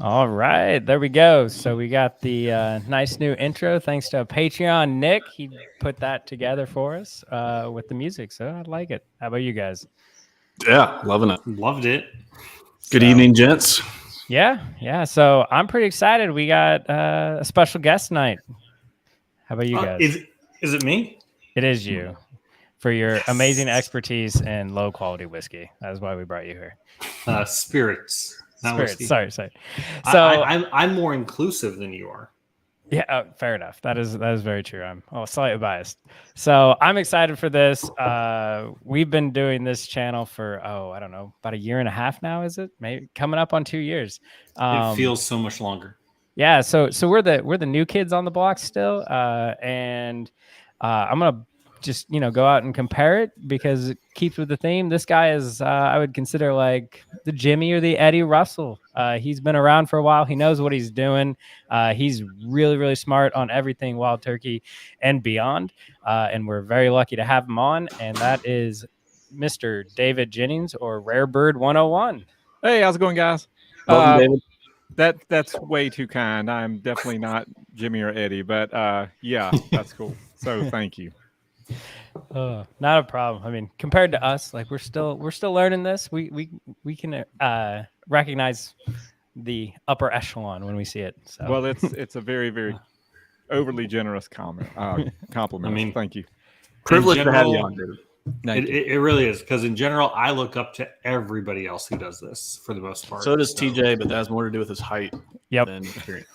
All right, there we go. So we got the nice new intro thanks to Patreon Nick. He put that together for us with the music, so I like it. How about you guys? Yeah, loving it. Loved it. Good evening, gents. Yeah. So I'm pretty excited. We got a special guest tonight. How about you guys? Is it me? It is you for your amazing expertise in low quality whiskey. That is why we brought you here. Spirits. Not Spirits. whiskey. Sorry. So I'm more inclusive than you are. Yeah, fair enough. That is very true. I'm slightly biased. So I'm excited for this. We've been doing this channel for I don't know, about a year and a half now. Is it maybe coming up on 2 years? It feels so much longer. Yeah. So we're the new kids on the block still, and I'm gonna just go out and compare it because it keeps with the theme. This guy is I would consider like the Jimmy or the Eddie Russell. He's been around for a while. He knows what he's doing. He's really, really smart on everything wild turkey and beyond. And we're very lucky to have him on. And that is Mr. David Jennings, or Rare Bird 101. Hey, how's it going, guys? Welcome, David. That's way too kind. I'm definitely not Jimmy or Eddie, but yeah, that's cool. So thank you. Not a problem. I mean, compared to us, like we're still learning this. We can recognize the upper echelon when we see it. So. Well, it's a very, very overly generous compliment. I mean, thank you. Privileged to have you on, David. It really is, because in general, I look up to everybody else who does this for the most part. So does TJ, but that has more to do with his height than experience.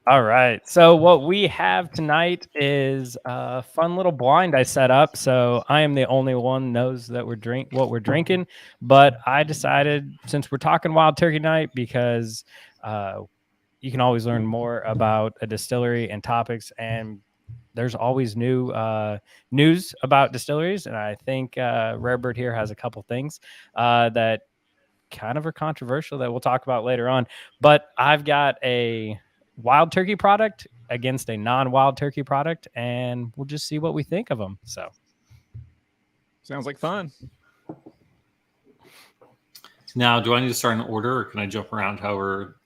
All right. So what we have tonight is a fun little blind I set up. So I am the only one knows that what we're drinking. But I decided, since we're talking Wild Turkey Night, because you can always learn more about a distillery and topics, and there's always new news about distilleries. And I think Rare Bird here has a couple things that kind of are controversial that we'll talk about later on. But I've got a wild turkey product against a non-wild turkey product, and we'll just see what we think of them. So sounds like fun. Now, do I need to start in order, or can I jump around however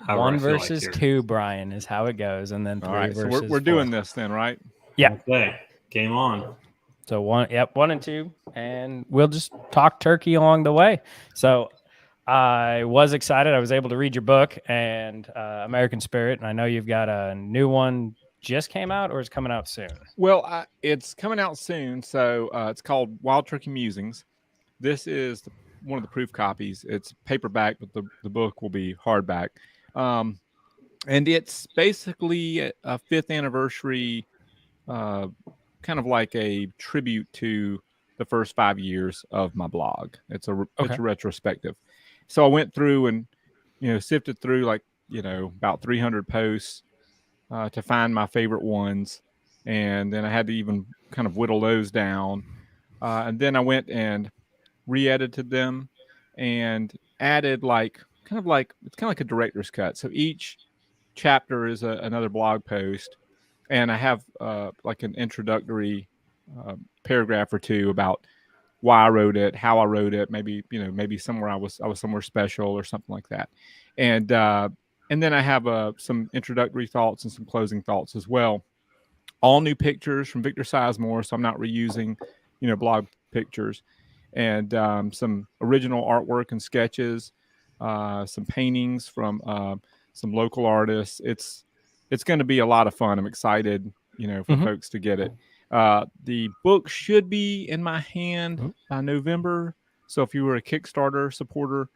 one versus two, Brian, is how it goes, and then three versus so we're doing this then, right? Yeah. Okay, game on. So one and two, and we'll just talk turkey along the way. So I was excited. I was able to read your book and American Spirit, and I know you've got a new one just came out, or is coming out soon? Well, it's coming out soon. So it's called Wild Turkey Musings. This is one of the proof copies. It's paperback, but the book will be hardback. And it's basically a fifth anniversary, kind of like a tribute to the first 5 years of my blog. It's a retrospective. So I went through and, sifted through about 300 posts to find my favorite ones. And then I had to even kind of whittle those down. And then I went and re-edited them and added it's kind of like a director's cut. So each chapter is another blog post. And I have like an introductory paragraph or two about why I wrote it, how I wrote it, maybe somewhere I was somewhere special or something like that. And then I have some introductory thoughts and some closing thoughts as well. All new pictures from Victor Sizemore, so I'm not reusing, blog pictures, and some original artwork and sketches, some paintings from some local artists. It's going to be a lot of fun. I'm excited, for folks to get it. The book should be in my hand by November. So if you were a Kickstarter supporter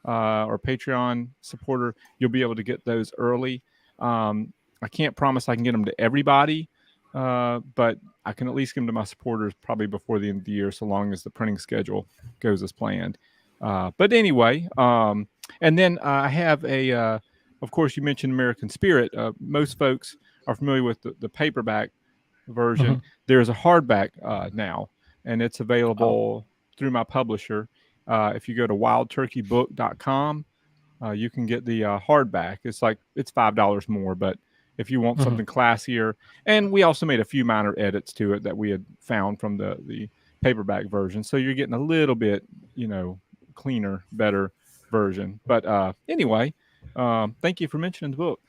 or Patreon supporter, you'll be able to get those early. I can't promise I can get them to everybody, but I can at least get them to my supporters probably before the end of the year, so long as the printing schedule goes as planned. But anyway, and then I have of course, you mentioned American Spirit. Most folks are familiar with the paperback version. There's a hardback now, and it's available through my publisher. If you go to wildturkeybook.com, you can get the hardback. It's $5 more, but if you want something classier, and we also made a few minor edits to it that we had found from the paperback version, so you're getting a little bit cleaner, better version. But anyway, thank you for mentioning the book.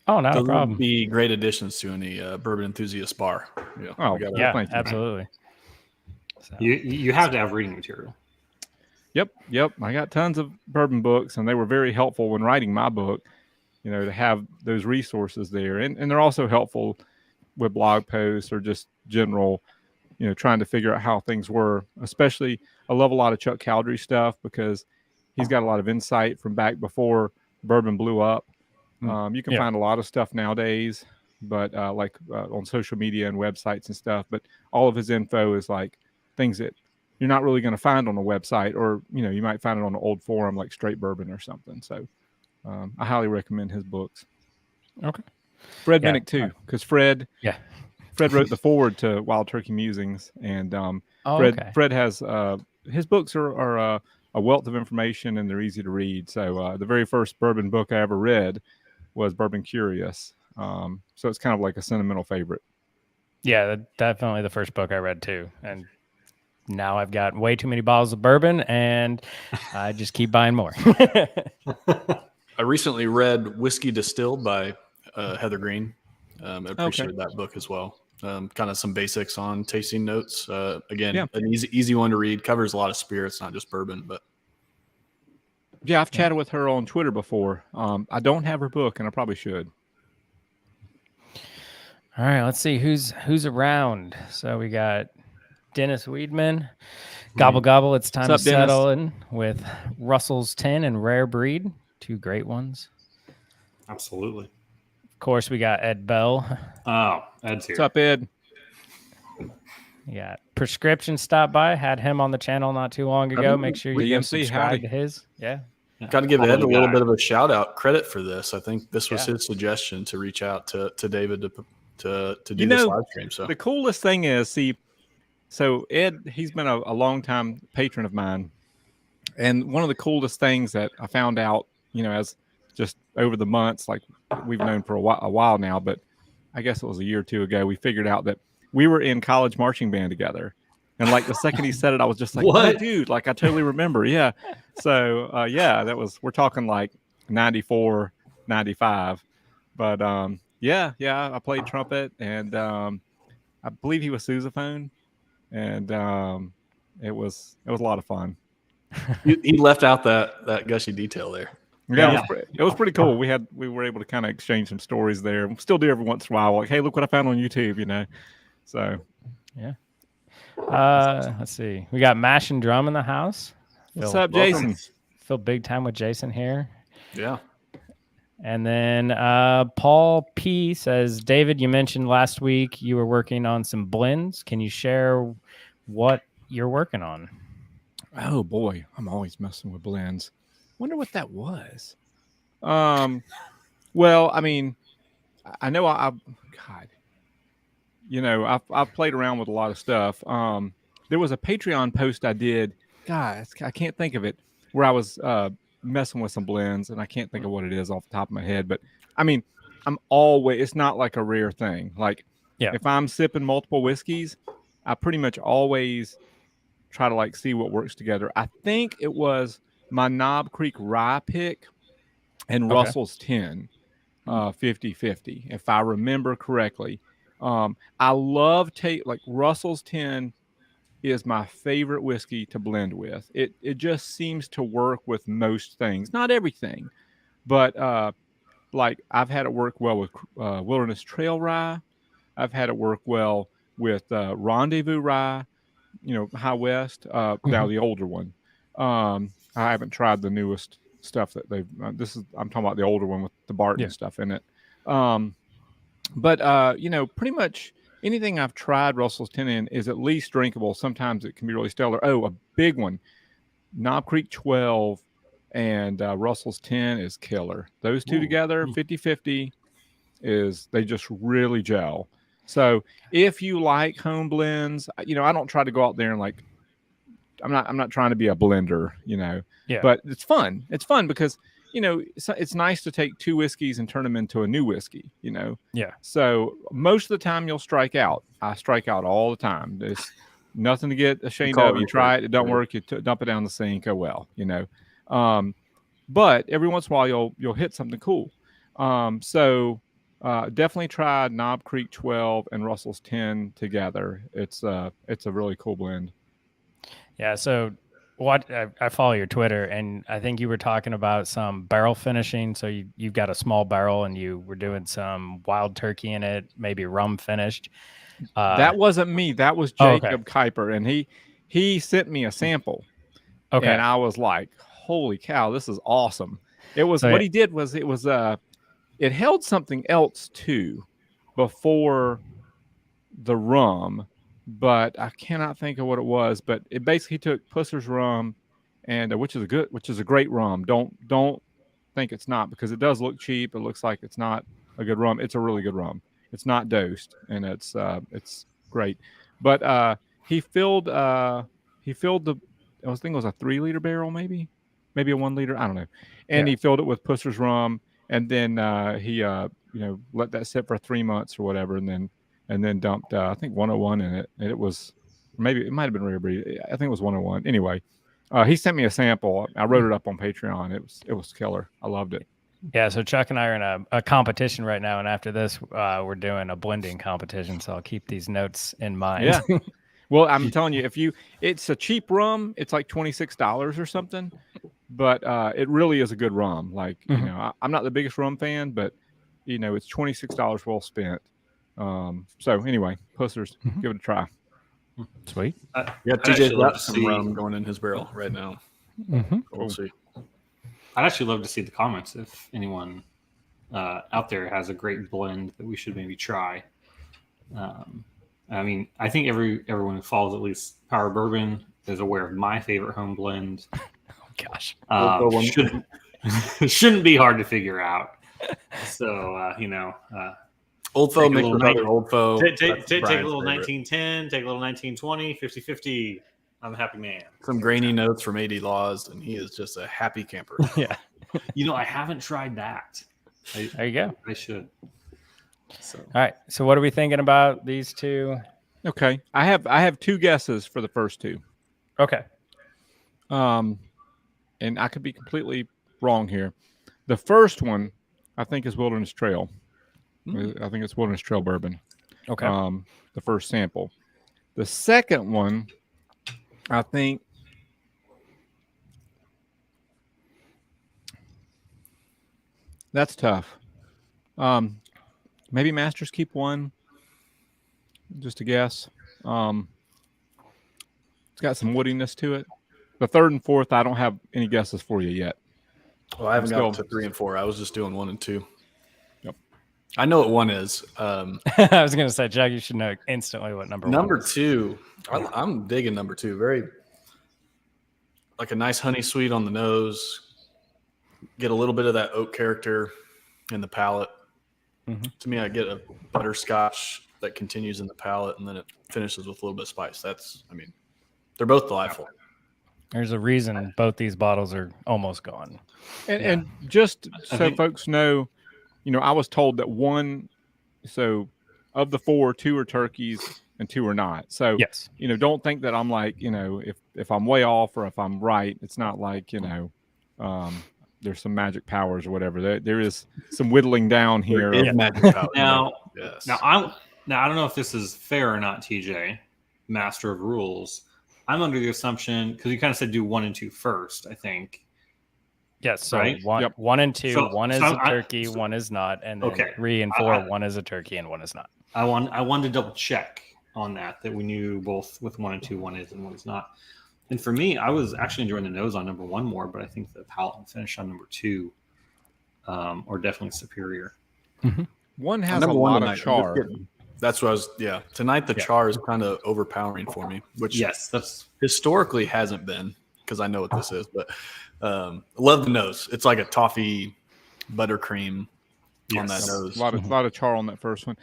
Oh, not a Those problem. would be great additions to any bourbon enthusiast bar. Yeah, Oh, Yeah, thank you. absolutely. So. You have to have reading material. Yep. I got tons of bourbon books, and they were very helpful when writing my book. To have those resources there, and they're also helpful with blog posts or just general, trying to figure out how things were. Especially, I love a lot of Chuck Cowdery stuff because he's got a lot of insight from back before bourbon blew up. You can find a lot of stuff nowadays, but on social media and websites and stuff. But all of his info is like things that you're not really going to find on a website, or you might find it on an old forum like Straight Bourbon or something. So I highly recommend his books. Okay. Fred Minnick too, because Fred wrote the forward to Wild Turkey Musings, and Fred has his books are a wealth of information, and they're easy to read. So the very first bourbon book I ever read was Bourbon Curious. So it's kind of like a sentimental favorite. Yeah, definitely the first book I read too, and now I've got way too many bottles of bourbon, and I just keep buying more. I recently read Whiskey Distilled by Heather Green. I appreciated that book as well. Kind of some basics on tasting notes. Again, an easy one to read. Covers a lot of spirits, not just bourbon. But yeah, I've chatted with her on Twitter before. I don't have her book, and I probably should. All right, let's see who's around. So we got Dennis Weedman. Gobble gobble. It's time to settle in with Russell's 10 and Rare Breed, two great ones. Absolutely. Of course, we got Ed Bell. Oh, Ed's here. What's up, Ed? Yeah, Prescription stopped by. Had him on the channel not too long ago. Make sure you go subscribe to his. Yeah. Got to give Ed a little bit of a shout out, credit for this. I think this was his suggestion to reach out to David to do this live stream. So the coolest thing is, so Ed, he's been a long time patron of mine, and one of the coolest things that I found out, as just over the months, like we've known for a while now, but I guess it was a year or two ago, we figured out that we were in college marching band together. And like the second he said it, I was just like, what? Oh, dude, like I totally remember. Yeah. So we're talking like 94, 95. But I played trumpet, and I believe he was sousaphone, and it was a lot of fun. He left out that gushy detail there. Yeah, it was pretty cool. We were able to kind of exchange some stories there. We still do every once in a while. Like, hey, look what I found on YouTube, So yeah. Let's see. We got Mash and Drum in the house. What's up, Jason? Phil big time with Jason here. Yeah. And then Paul P says, David, you mentioned last week you were working on some blends. Can you share what you're working on? Oh boy, I'm always messing with blends. Wonder what that was. Well, I mean, I know I've played around with a lot of stuff. There was a Patreon post I did. God, I can't think of it, where I was messing with some blends, and I can't think of what it is off the top of my head. But I mean, it's not like a rare thing. Like, if I'm sipping multiple whiskeys, I pretty much always try to like see what works together. I think it was my Knob Creek Rye pick and Russell's 10, 50-50, if I remember correctly. I love like Russell's 10 is my favorite whiskey to blend with. It just seems to work with most things, not everything, but like I've had it work well with Wilderness Trail Rye. I've had it work well with Rendezvous Rye, High West. Now the older one. I haven't tried the newest stuff that they've. I'm talking about the older one with the Barton stuff in it. But pretty much anything I've tried Russell's 10 in is at least drinkable. Sometimes it can be really stellar. Oh, a big one, Knob Creek 12 and Russell's 10 is killer. Those two together, 50-50, they just really gel. So if you like home blends, I don't try to go out there and like, I'm not trying to be a blender, but it's fun. It's fun because, it's nice to take two whiskeys and turn them into a new whiskey, Yeah. So most of the time you'll strike out. I strike out all the time. There's nothing to get ashamed of. You try it, it don't work. You dump it down the sink. Oh, well, but every once in a while you'll hit something cool. So definitely try Knob Creek 12 and Russell's 10 together. It's a really cool blend. Yeah. So I follow your Twitter, and I think you were talking about some barrel finishing. So you've got a small barrel, and you were doing some wild turkey in it, maybe rum finished. That wasn't me. That was Jacob Kuiper, and he sent me a sample. Okay. And I was like, "Holy cow, this is awesome!" It was what he did was it held something else too before the rum, but I cannot think of what it was. But it basically took Pusser's rum, and which is a great rum. Don't think it's not, because it does look cheap. It looks like it's not a good rum. It's a really good rum. It's not dosed, and it's great. But he filled the, I think it was a 3-liter barrel, maybe a 1-liter, I don't know. And he filled it with Pusser's rum, and then he let that sit for 3 months or whatever, and then dumped I think 101 in it, and it was, maybe it might have been Rare Breed. I think it was 101. Anyway, he sent me a sample. I wrote it up on Patreon. It was killer. I loved it. Yeah, so Chuck and I are in a competition right now, and after this, we're doing a blending competition. So I'll keep these notes in mind. Yeah. Well, I'm telling you, it's a cheap rum. It's like $26 or something, but it really is a good rum. Like, I'm not the biggest rum fan, but it's $26 well spent. So anyway, Pussers, give it a try. Sweet. Yeah, TJ's got some rum going in his barrel right now. We'll see. I'd actually love to see the comments if anyone out there has a great blend that we should maybe try. I mean, I think everyone who follows at least Power Bourbon is aware of my favorite home blend. Oh gosh, shouldn't be hard to figure out. So Old Foe mixed with other Old Foe. Take a little 1910, take a little 1920, 50-50. I'm a happy man. Some grainy notes from 80 Laws, and he is just a happy camper. Yeah. I haven't tried that. There you go. I should. So. All right. So what are we thinking about these two? Okay. I have 2 guesses for the first 2. Okay. And I could be completely wrong here. The first one, I think, is Wilderness Trail. I think it's Wilderness Trail Bourbon. Okay. The first sample. The second one, I think, that's tough. Maybe Master's Keep 1, just a guess. It's got some woodiness to it. The third and fourth, I don't have any guesses for you yet. Well, I haven't got to 3 and 4. I was just doing 1 and 2. Yep. I know what 1 is. I was going to say, Jack, you should know instantly what number 1 is. Number 2, I'm digging number 2. Very, like a nice honey sweet on the nose. Get a little bit of that oak character in the palate. To me, I get a butterscotch that continues in the palate, and then it finishes with a little bit of spice. They're both delightful. There's a reason both these bottles are almost gone. And just so folks know, I was told that of the 4, 2 are turkeys and 2 are not. So, yes. Don't think that I'm like, if I'm way off or if I'm right, it's not like, there's some magic powers or whatever. There is some whittling down here. Magic powers. Now I don't know if this is fair or not, TJ, Master of Rules. I'm under the assumption, because you kind of said do 1 and 2 first, I think. Yes, so right? 1 and 2, one is a turkey, one is not, and then 3 and 4, one is a turkey and one is not. I wanted to double check on that we knew both with 1 and 2, one is and one is not. And for me, I was actually enjoying the nose on number 1 more, but I think the palate and finish on number 2 are definitely superior. One has a lot of char. That's what I was. Yeah, tonight the char is kind of overpowering for me, which that's historically hasn't been, because I know what this is. But love the nose. It's like a toffee buttercream on that nose. A lot of char on that first one.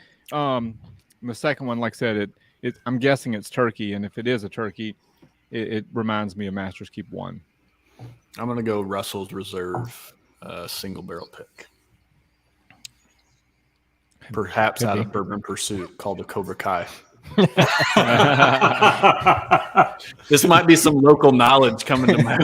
The second one, like I said, I'm guessing it's turkey, and if it is a turkey, it reminds me of Master's Keep 1. I'm gonna go Russell's Reserve single barrel pick. Perhaps out of Bourbon Pursuit, called the Cobra Kai. This might be some local knowledge coming to my.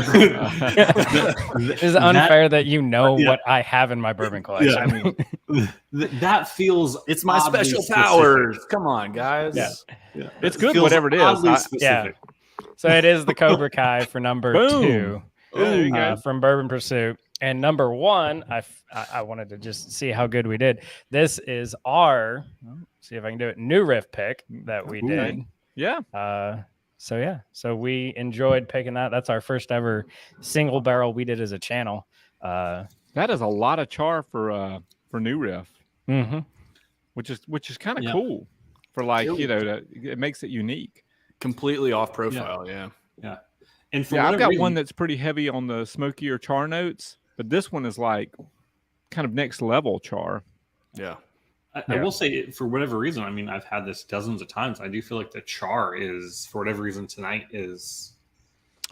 It is unfair that you know what I have in my bourbon collection. Yeah, that feels. It's my special powers. Come on, guys. Yeah. It's good, whatever it is. Yeah. So it is the Cobra Kai for number 2 from Bourbon Pursuit. And number 1, I wanted to just see how good we did. This is our, see if I can do it, new riff pick that we did. Yeah. So we enjoyed picking that. That's our first ever single barrel we did as a channel. That is a lot of char for new riff, which is kind of cool for it makes it unique. Completely off profile, yeah. And I've got one that's pretty heavy on the smokier char notes, but this one is like kind of next level char. Yeah. I will say, for whatever reason, I mean, I've had this dozens of times. I do feel like the char is, for whatever reason, tonight is.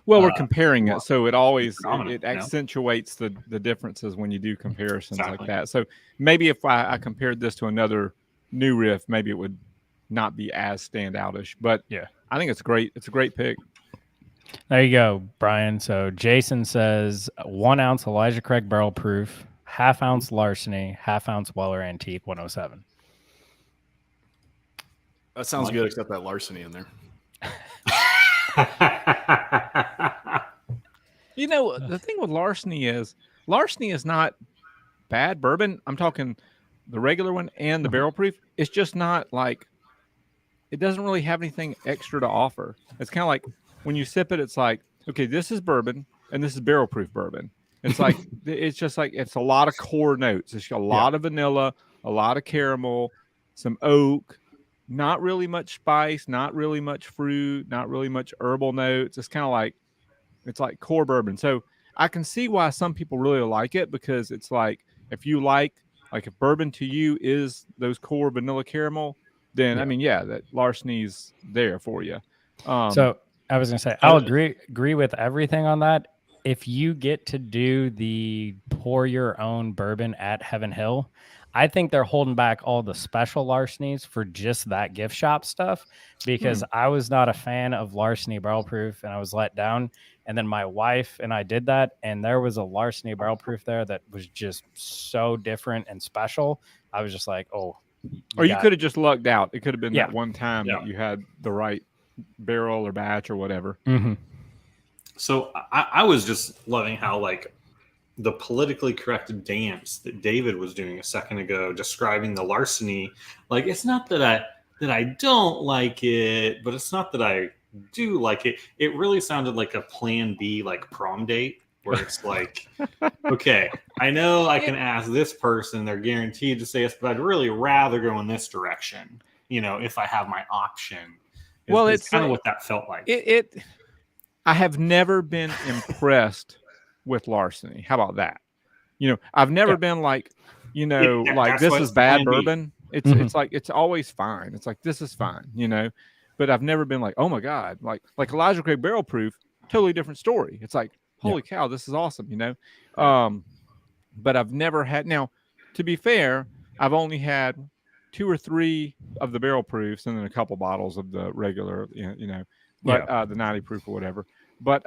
Well, we're comparing it, so it always it accentuates the differences when you do comparisons like that. So maybe if I compared this to another new riff, maybe it would not be as standoutish. But yeah, I think it's great. It's a great pick. There you go, Brian. So Jason says 1 ounce Elijah Craig barrel proof, ½ ounce Larceny, ½ ounce Weller Antique 107. That sounds good, except that Larceny in there. The thing with Larceny is not bad bourbon. I'm talking the regular one and the barrel proof. It's just not like, it doesn't really have anything extra to offer. It's kind of like when you sip it, it's like, okay, this is bourbon and this is barrel proof bourbon. It's like, it's just like, it's a lot of core notes. It's got a lot of vanilla, a lot of caramel, some oak, not really much spice, not really much fruit, not really much herbal notes. It's kind of like, it's like core bourbon. So I can see why some people really like it, because it's like, if you like if bourbon to you is those core vanilla caramel, then I mean, that Larceny's there for you. So I was gonna say, I'll agree with everything on that. If you get to do the pour your own bourbon at Heaven Hill, I think they're holding back all the special Larcenys for just that gift shop stuff, because I was not a fan of Larceny barrel proof and I was let down. And then my wife and I did that, and there was a Larceny barrel proof there that was just so different and special. I was just like, oh. You could have just lucked out. It could have been that one time that you had the right barrel or batch or whatever. So I was just loving how the politically correct dance that David was doing a second ago, describing the Larceny. Like, it's not that I don't like it, but it's not that I do like it. It really sounded like a plan B, like prom date, where it's like, okay, I know I can ask this person, they're guaranteed to say yes, but I'd really rather go in this direction, if I have my option. It's kind of what that felt like. I have never been impressed with Larceny. How about that? I've never been like, this is bad bourbon. It's like, it's always fine. It's like, this is fine, but I've never been like, oh my God, like Elijah Craig barrel proof, totally different story. It's like, holy cow, this is awesome, but I've never had, now to be fair, I've only had 2 or 3 of the barrel proofs and then a couple bottles of the regular, but the 90 proof or whatever. But,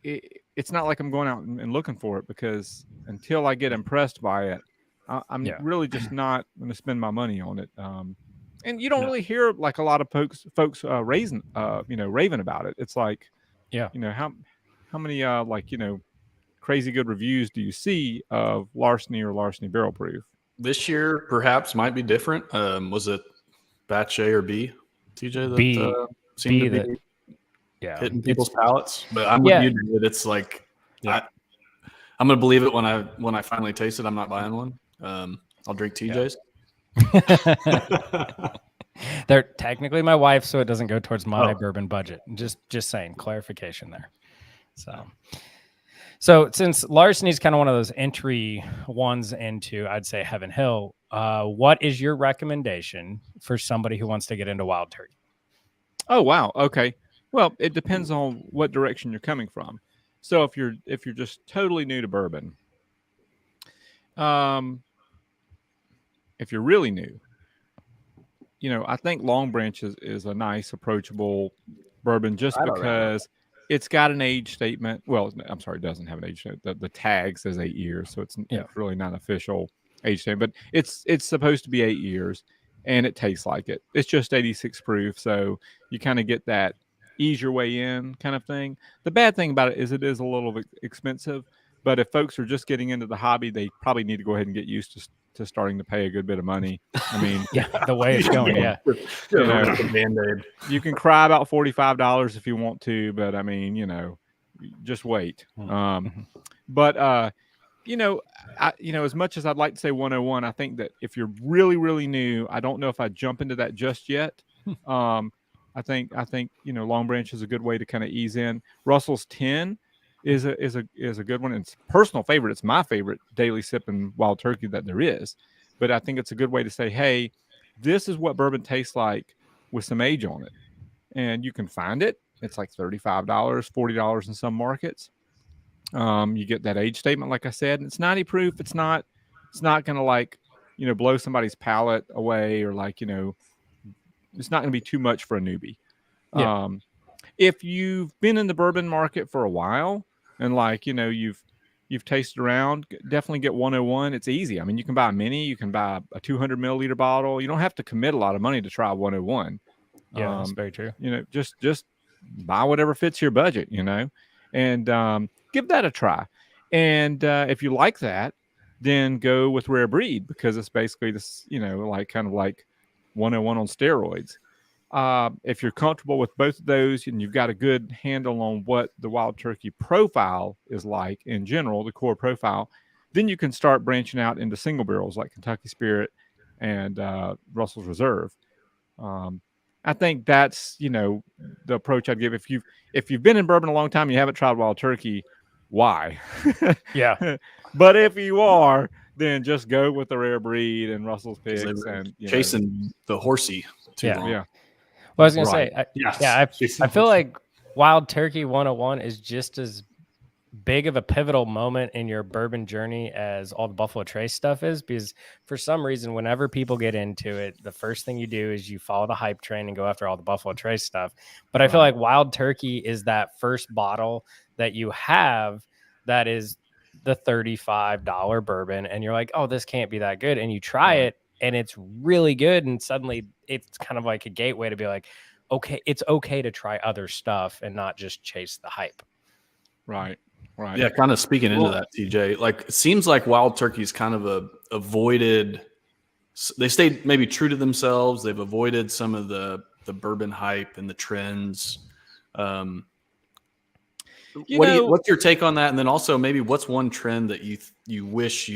it's not like I'm going out and looking for it, because until I get impressed by it, I'm really just not going to spend my money on it. And you don't really hear like a lot of folks raving about it. It's like, how many crazy good reviews do you see of Larceny or Larceny barrel proof? This year perhaps might be different. Was it batch A or B, TJ, that B, seemed to be hitting people's palates? But I'm with you, David. It's like, I'm gonna believe it when I finally taste it. I'm not buying one. I'll drink TJ's. They're technically my wife, so it doesn't go towards my bourbon budget. Just saying, clarification there. So since Larceny's kind of one of those entry ones into, I'd say, Heaven Hill, what is your recommendation for somebody who wants to get into wild turkey? Oh, wow. Okay. Well, it depends on what direction you're coming from. So if you're just totally new to bourbon, if you're really new, I think Long Branch is a nice, approachable bourbon just I don't know. because it's got an age statement. Well, I'm sorry, it doesn't have an age statement. The tag says 8 years, so it's really not an official age statement, but it's supposed to be 8 years, and it tastes like it. It's just 86 proof, so you kind of get that ease your way in kind of thing. The bad thing about it is a little bit expensive, but if folks are just getting into the hobby, they probably need to go ahead and get used to starting to pay a good bit of money. I mean, the way it's going, Band-Aid. You can cry about $45 if you want to, but I mean, just wait. But as much as I'd like to say 101, I think that if you're really, really new, I don't know if I'd jump into that just yet. I think Long Branch is a good way to kind of ease in. Russell's 10 is a good one. It's a personal favorite. It's my favorite daily sipping wild turkey that there is. But I think it's a good way to say, hey, this is what bourbon tastes like with some age on it. And you can find it. It's like $35, $40 in some markets. You get that age statement, like I said, and it's 90 proof. It's not going to like, blow somebody's palate away, or like, it's not going to be too much for a newbie. Yeah. If you've been in the bourbon market for a while and like, you've tasted around, definitely get 101. It's easy. I mean, you can buy a mini, you can buy a 200 milliliter bottle. You don't have to commit a lot of money to try 101. Yeah, that's very true. Just buy whatever fits your budget, and give that a try. And if you like that, then go with Rare Breed, because it's basically this, like kind of like 101 on steroids. If you're comfortable with both of those and you've got a good handle on what the wild turkey profile is like in general, the core profile, then you can start branching out into single barrels like Kentucky Spirit and Russell's Reserve. I think that's, the approach I'd give. If you've been in bourbon a long time and you haven't tried wild turkey, why? Yeah. But if you are, then just go with the Rare Breed and Russell's picks and chasing the horsey too long. Yeah. Well, I was going to say, I feel like Wild Turkey 101 is just as big of a pivotal moment in your bourbon journey as all the Buffalo Trace stuff is, because for some reason, whenever people get into it, the first thing you do is you follow the hype train and go after all the Buffalo Trace stuff. But I feel like Wild Turkey is that first bottle that you have that is the $35 bourbon, and you're like, oh, this can't be that good. And you try it, and it's really good. And suddenly it's kind of like a gateway to be like, okay, it's okay to try other stuff and not just chase the hype. Right. Yeah, kind of speaking into that, TJ. Like, it seems like Wild Turkey's kind of avoided. They stayed maybe true to themselves. They've avoided some of the bourbon hype and the trends. What's your take on that? And then also maybe what's one trend that you wish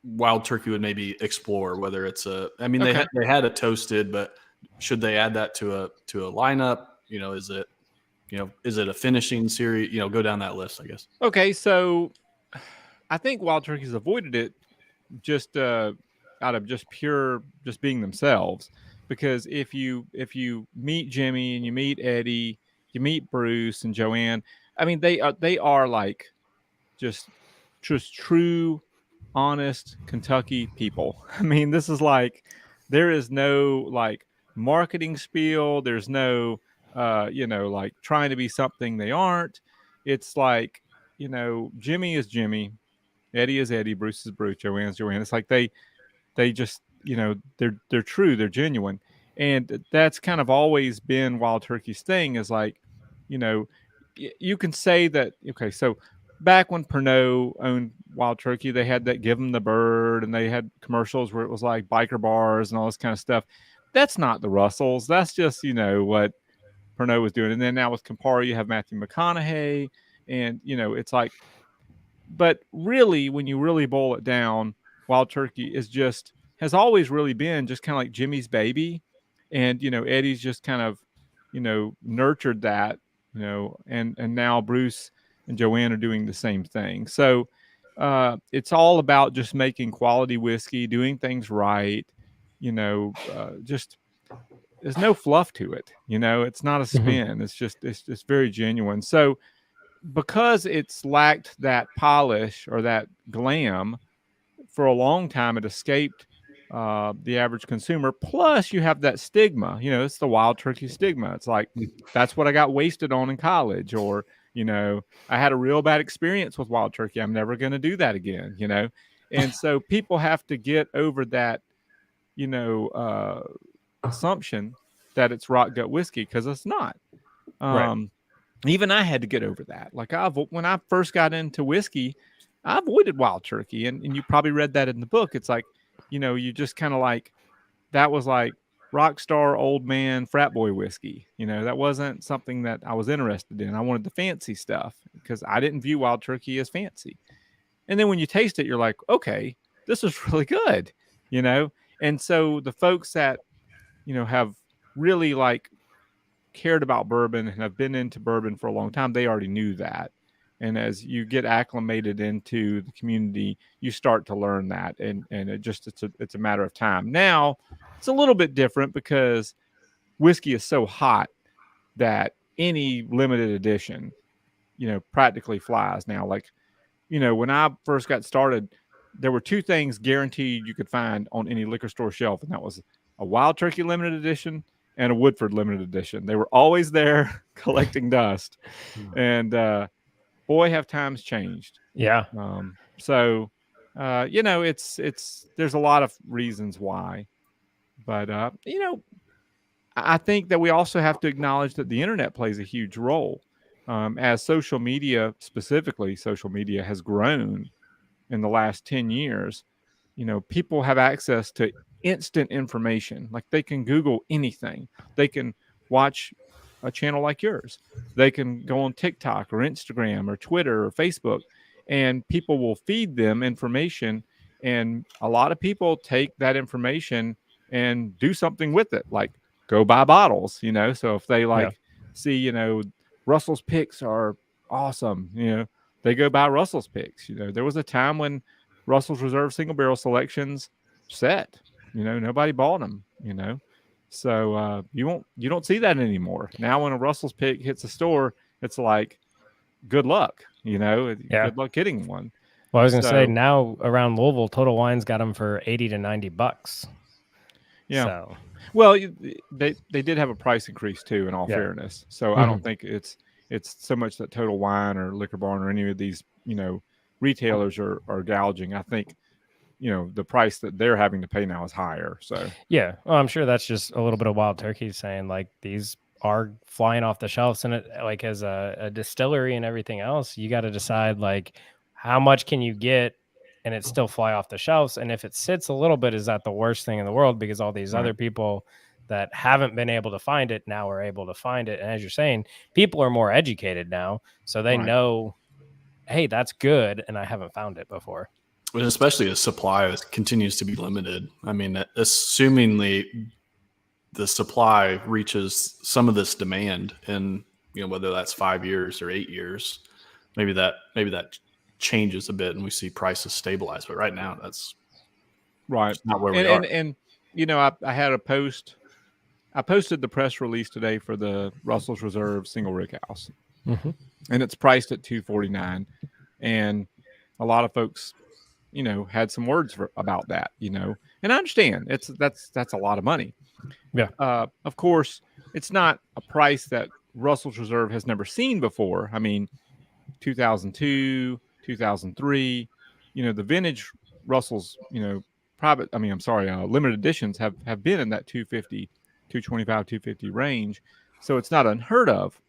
Wild Turkey would maybe explore? Whether it's they had a toasted, but should they add that to a lineup? Is it a finishing series? Go down that list, I guess. Okay, so I think Wild Turkey's avoided it just out of just being themselves. Because if you meet Jimmy and you meet Eddie, you meet Bruce and Joanne, I mean, they are like just true, honest Kentucky people. I mean, this is like, there is no like marketing spiel. There's no like trying to be something they aren't. It's like, Jimmy is Jimmy, Eddie is Eddie, Bruce is Bruce, Joanne's Joanne. It's like they just, they're true, they're genuine. And that's kind of always been Wild Turkey's thing, is like, you can say that, okay, so back when Pernod owned Wild Turkey, they had that Give 'em the Bird, and they had commercials where it was like biker bars and all this kind of stuff. That's not the Russells. That's just, what Pernod was doing. And then now with Campari, you have Matthew McConaughey, and it's like, but really, when you really boil it down, Wild Turkey has always really been just kind of like Jimmy's baby. And Eddie's just kind of nurtured that, and now Bruce and Joanne are doing the same thing. So it's all about just making quality whiskey, doing things right, just there's no fluff to it. It's not a spin. It's just very genuine. So because it's lacked that polish or that glam for a long time, it escaped the average consumer. Plus, you have that stigma. It's the wild turkey stigma. It's like that's what I got wasted on in college, or I had a real bad experience with wild turkey. I'm never going to do that again. And so people have to get over that, assumption that it's rock gut whiskey, because it's not. Right. Even I had to get over that. Like when I first got into whiskey, I avoided wild turkey, and you probably read that in the book. It's like, you just kind of like, that was like rock star old man frat boy whiskey. That wasn't something that I was interested in. I wanted the fancy stuff because I didn't view wild turkey as fancy. And then when you taste it, you're like, okay, this is really good. And so the folks that have really like cared about bourbon and have been into bourbon for a long time, they already knew that. And as you get acclimated into the community, you start to learn that, and it's a matter of time. Now it's a little bit different because whiskey is so hot that any limited edition, practically flies now. Like, when I first got started, there were two things guaranteed you could find on any liquor store shelf, and that was a Wild Turkey limited edition and a Woodford limited edition. They were always there collecting dust. And boy, have times changed. Yeah. So it's there's a lot of reasons why. But I think that we also have to acknowledge that the internet plays a huge role. As social media has grown in the last 10 years, people have access to instant information. Like, they can Google anything. They can watch a channel like yours. They can go on TikTok or Instagram or Twitter or Facebook, and people will feed them information. And a lot of people take that information and do something with it, like go buy bottles, So if they see, Russell's picks are awesome, they go buy Russell's picks. There was a time when Russell's Reserve single barrel selections set, nobody bought them, So you don't see that anymore. Now when a Russell's pick hits a store, it's like, good luck, good luck getting one. Well, I was going to say, now around Louisville, Total Wine's got them for $80 to $90. Yeah. So. Well, they did have a price increase too, in all fairness. So I don't think it's so much that Total Wine or Liquor Barn or any of these, retailers are gouging. I think, the price that they're having to pay now is higher. So yeah, well, I'm sure that's just a little bit of wild turkey saying, like, these are flying off the shelves, and it, like, as a distillery and everything else, you got to decide, like, how much can you get and it still fly off the shelves. And if it sits a little bit, is that the worst thing in the world? Because all these other people that haven't been able to find it now are able to find it. And as you're saying, people are more educated now, so they know, hey, that's good, and I haven't found it before. And especially as supply continues to be limited. I mean, assumingly the supply reaches some of this demand, and whether that's 5 years or 8 years, maybe that changes a bit and we see prices stabilize. But right now, that's not where we are. And I had a post. I posted the press release today for the Russell's Reserve single rick house, and it's priced at $249. And a lot of folks, had some words about that, and I understand that's a lot of money. Yeah. Of course, it's not a price that Russell's Reserve has never seen before. I mean, 2002, 2003, the vintage Russell's, limited editions have been in that 250, 225, 250 range. So it's not unheard of.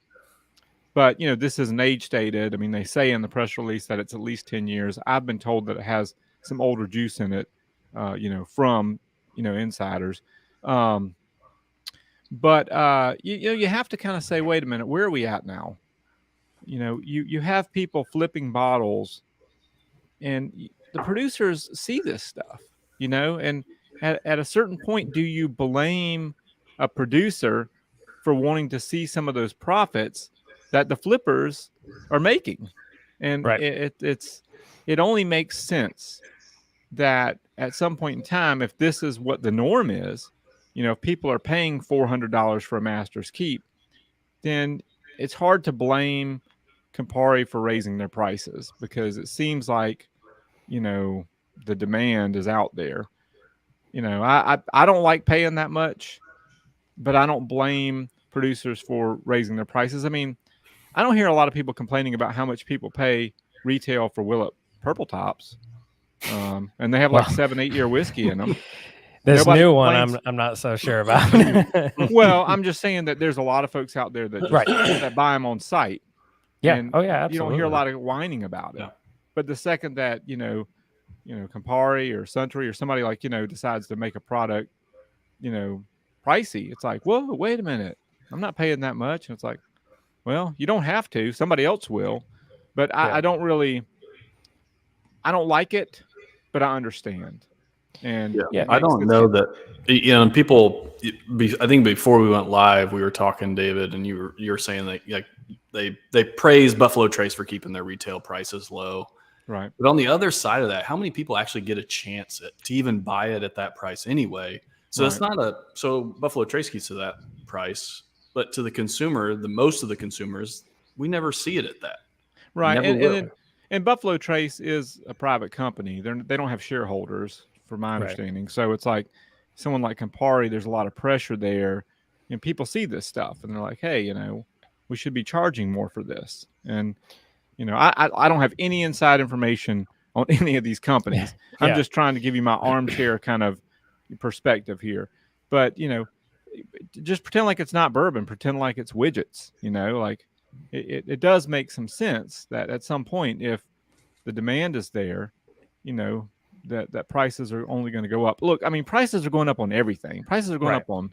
But, this isn't age stated. I mean, they say in the press release that it's at least 10 years. I've been told that it has some older juice in it, from, insiders. But you have to kind of say, wait a minute, where are we at now? You have people flipping bottles, and the producers see this stuff, and at a certain point, do you blame a producer for wanting to see some of those profits that the flippers are making? And it only makes sense that at some point in time, if this is what the norm is, if people are paying $400 for a master's keep, then it's hard to blame Campari for raising their prices, because it seems like, the demand is out there. I don't like paying that much, but I don't blame producers for raising their prices. I mean, I don't hear a lot of people complaining about how much people pay retail for Willet Purple Tops, and they have like 7-8 year whiskey in them. This Nobody new one, complains. I'm not so sure about. Well, I'm just saying that there's a lot of folks out there that just, that buy them on site. Yeah. And Oh yeah. Absolutely. you don't hear a lot of whining about it. Yeah. But the second that Campari or Suntory or somebody like decides to make a product, pricey, it's like, whoa, wait a minute, I'm not paying that much. And it's like, well, you don't have to. Somebody else will. But I don't like it, but I understand. And I don't know that, and people, I think before we went live, we were talking, David, and you were saying that like they praise Buffalo Trace for keeping their retail prices low. Right. But on the other side of that, how many people actually get a chance to even buy it at that price anyway? So it's not so Buffalo Trace keeps to that price, but to the consumer, most of the consumers, we never see it at that. Right. And Buffalo Trace is a private company. They don't have shareholders, from my understanding. So it's like someone like Campari, there's a lot of pressure there, and people see this stuff and they're like, hey, we should be charging more for this. And I don't have any inside information on any of these companies. I'm just trying to give you my armchair kind of perspective here. But just pretend like it's not bourbon. Pretend like it's widgets. Like it does make some sense that at some point, if the demand is there, that prices are only going to go up. Look, I mean, prices are going up on everything. Prices are going up on,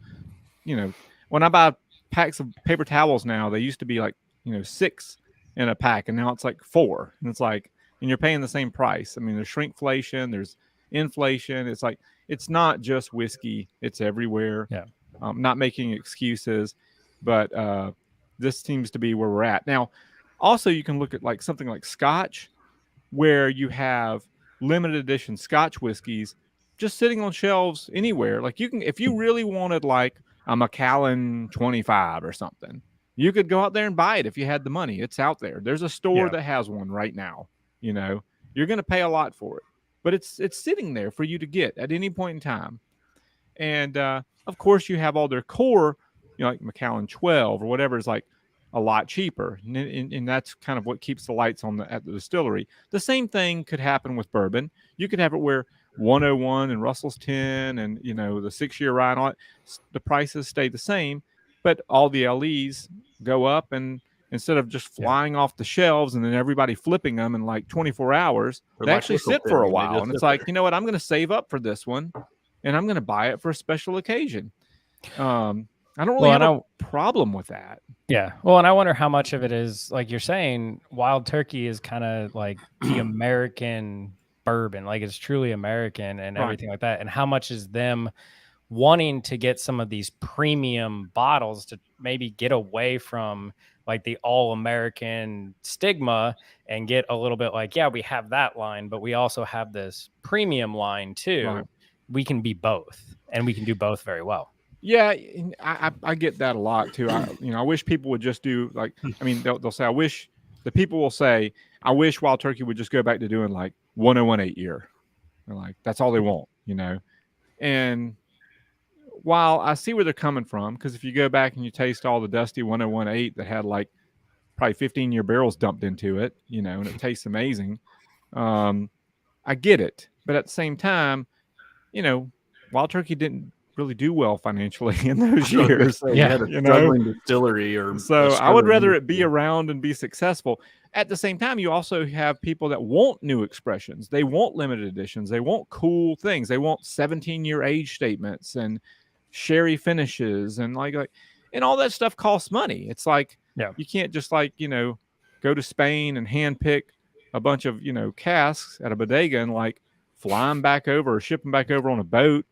when I buy packs of paper towels now, they used to be like, 6 in a pack, and now it's like 4. And it's like, and you're paying the same price. I mean, there's shrinkflation, there's inflation. It's like, it's not just whiskey, it's everywhere. Yeah. Not making excuses, but this seems to be where we're at. Now, also, you can look at like something like Scotch, where you have limited edition Scotch whiskeys just sitting on shelves anywhere. Like you can, if you really wanted like a Macallan 25 or something, you could go out there and buy it if you had the money. It's out there. There's a store that has one right now. You're going to pay a lot for it, but it's sitting there for you to get at any point in time. And of course, you have all their core, like Macallan 12 or whatever is like a lot cheaper, and that's kind of what keeps the lights on at the distillery. The same thing could happen with bourbon. You could have it where 101 and Russell's 10 and the 6-year rye and all that, the prices stay the same, but all the LEs go up, and instead of just flying off the shelves and then everybody flipping them in like 24 hours, they actually sit for a while. And it's like, you know what, I'm going to save up for this one, and I'm going to buy it for a special occasion. I don't really have a problem with that. Yeah. Well, and I wonder how much of it is, like you're saying, Wild Turkey is kind of like the American bourbon, like it's truly American and everything like that. And how much is them wanting to get some of these premium bottles to maybe get away from like the all American stigma and get a little bit like, we have that line, but we also have this premium line too. Right. We can be both, and we can do both very well. Yeah, I get that a lot too. I wish people would just do like, I mean, they'll say, the people will say, I wish Wild Turkey would just go back to doing like 101 year. They're like, that's all they want, And while I see where they're coming from, because if you go back and you taste all the dusty 101 that had like probably 15-year barrels dumped into it, and it tastes amazing. I get it. But at the same time, Wild Turkey didn't really do well financially in those years. Struggling distillery so I would rather it be around and be successful. At the same time, you also have people that want new expressions. They want limited editions. They want cool things. They want 17-year age statements and sherry finishes and like and all that stuff costs money. It's like you can't just like go to Spain and hand pick a bunch of casks at a bodega and like fly them back over or ship them back over on a boat,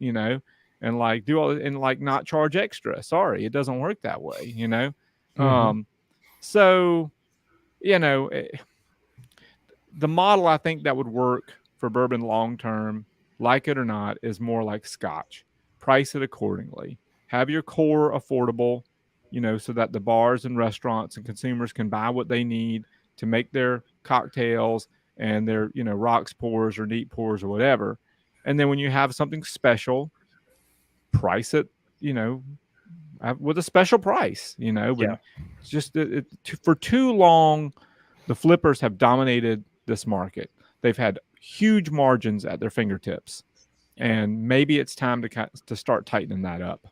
and like do all and like not charge extra. Sorry, it doesn't work that way, Mm-hmm. So, the model I think that would work for bourbon long term, like it or not, is more like Scotch. Price it accordingly. Have your core affordable, so that the bars and restaurants and consumers can buy what they need to make their cocktails and their, rocks pours or neat pours or whatever. And then when you have something special, price it, with a special price, but it's just for too long, the flippers have dominated this market. They've had huge margins at their fingertips, and maybe it's time to start tightening that up.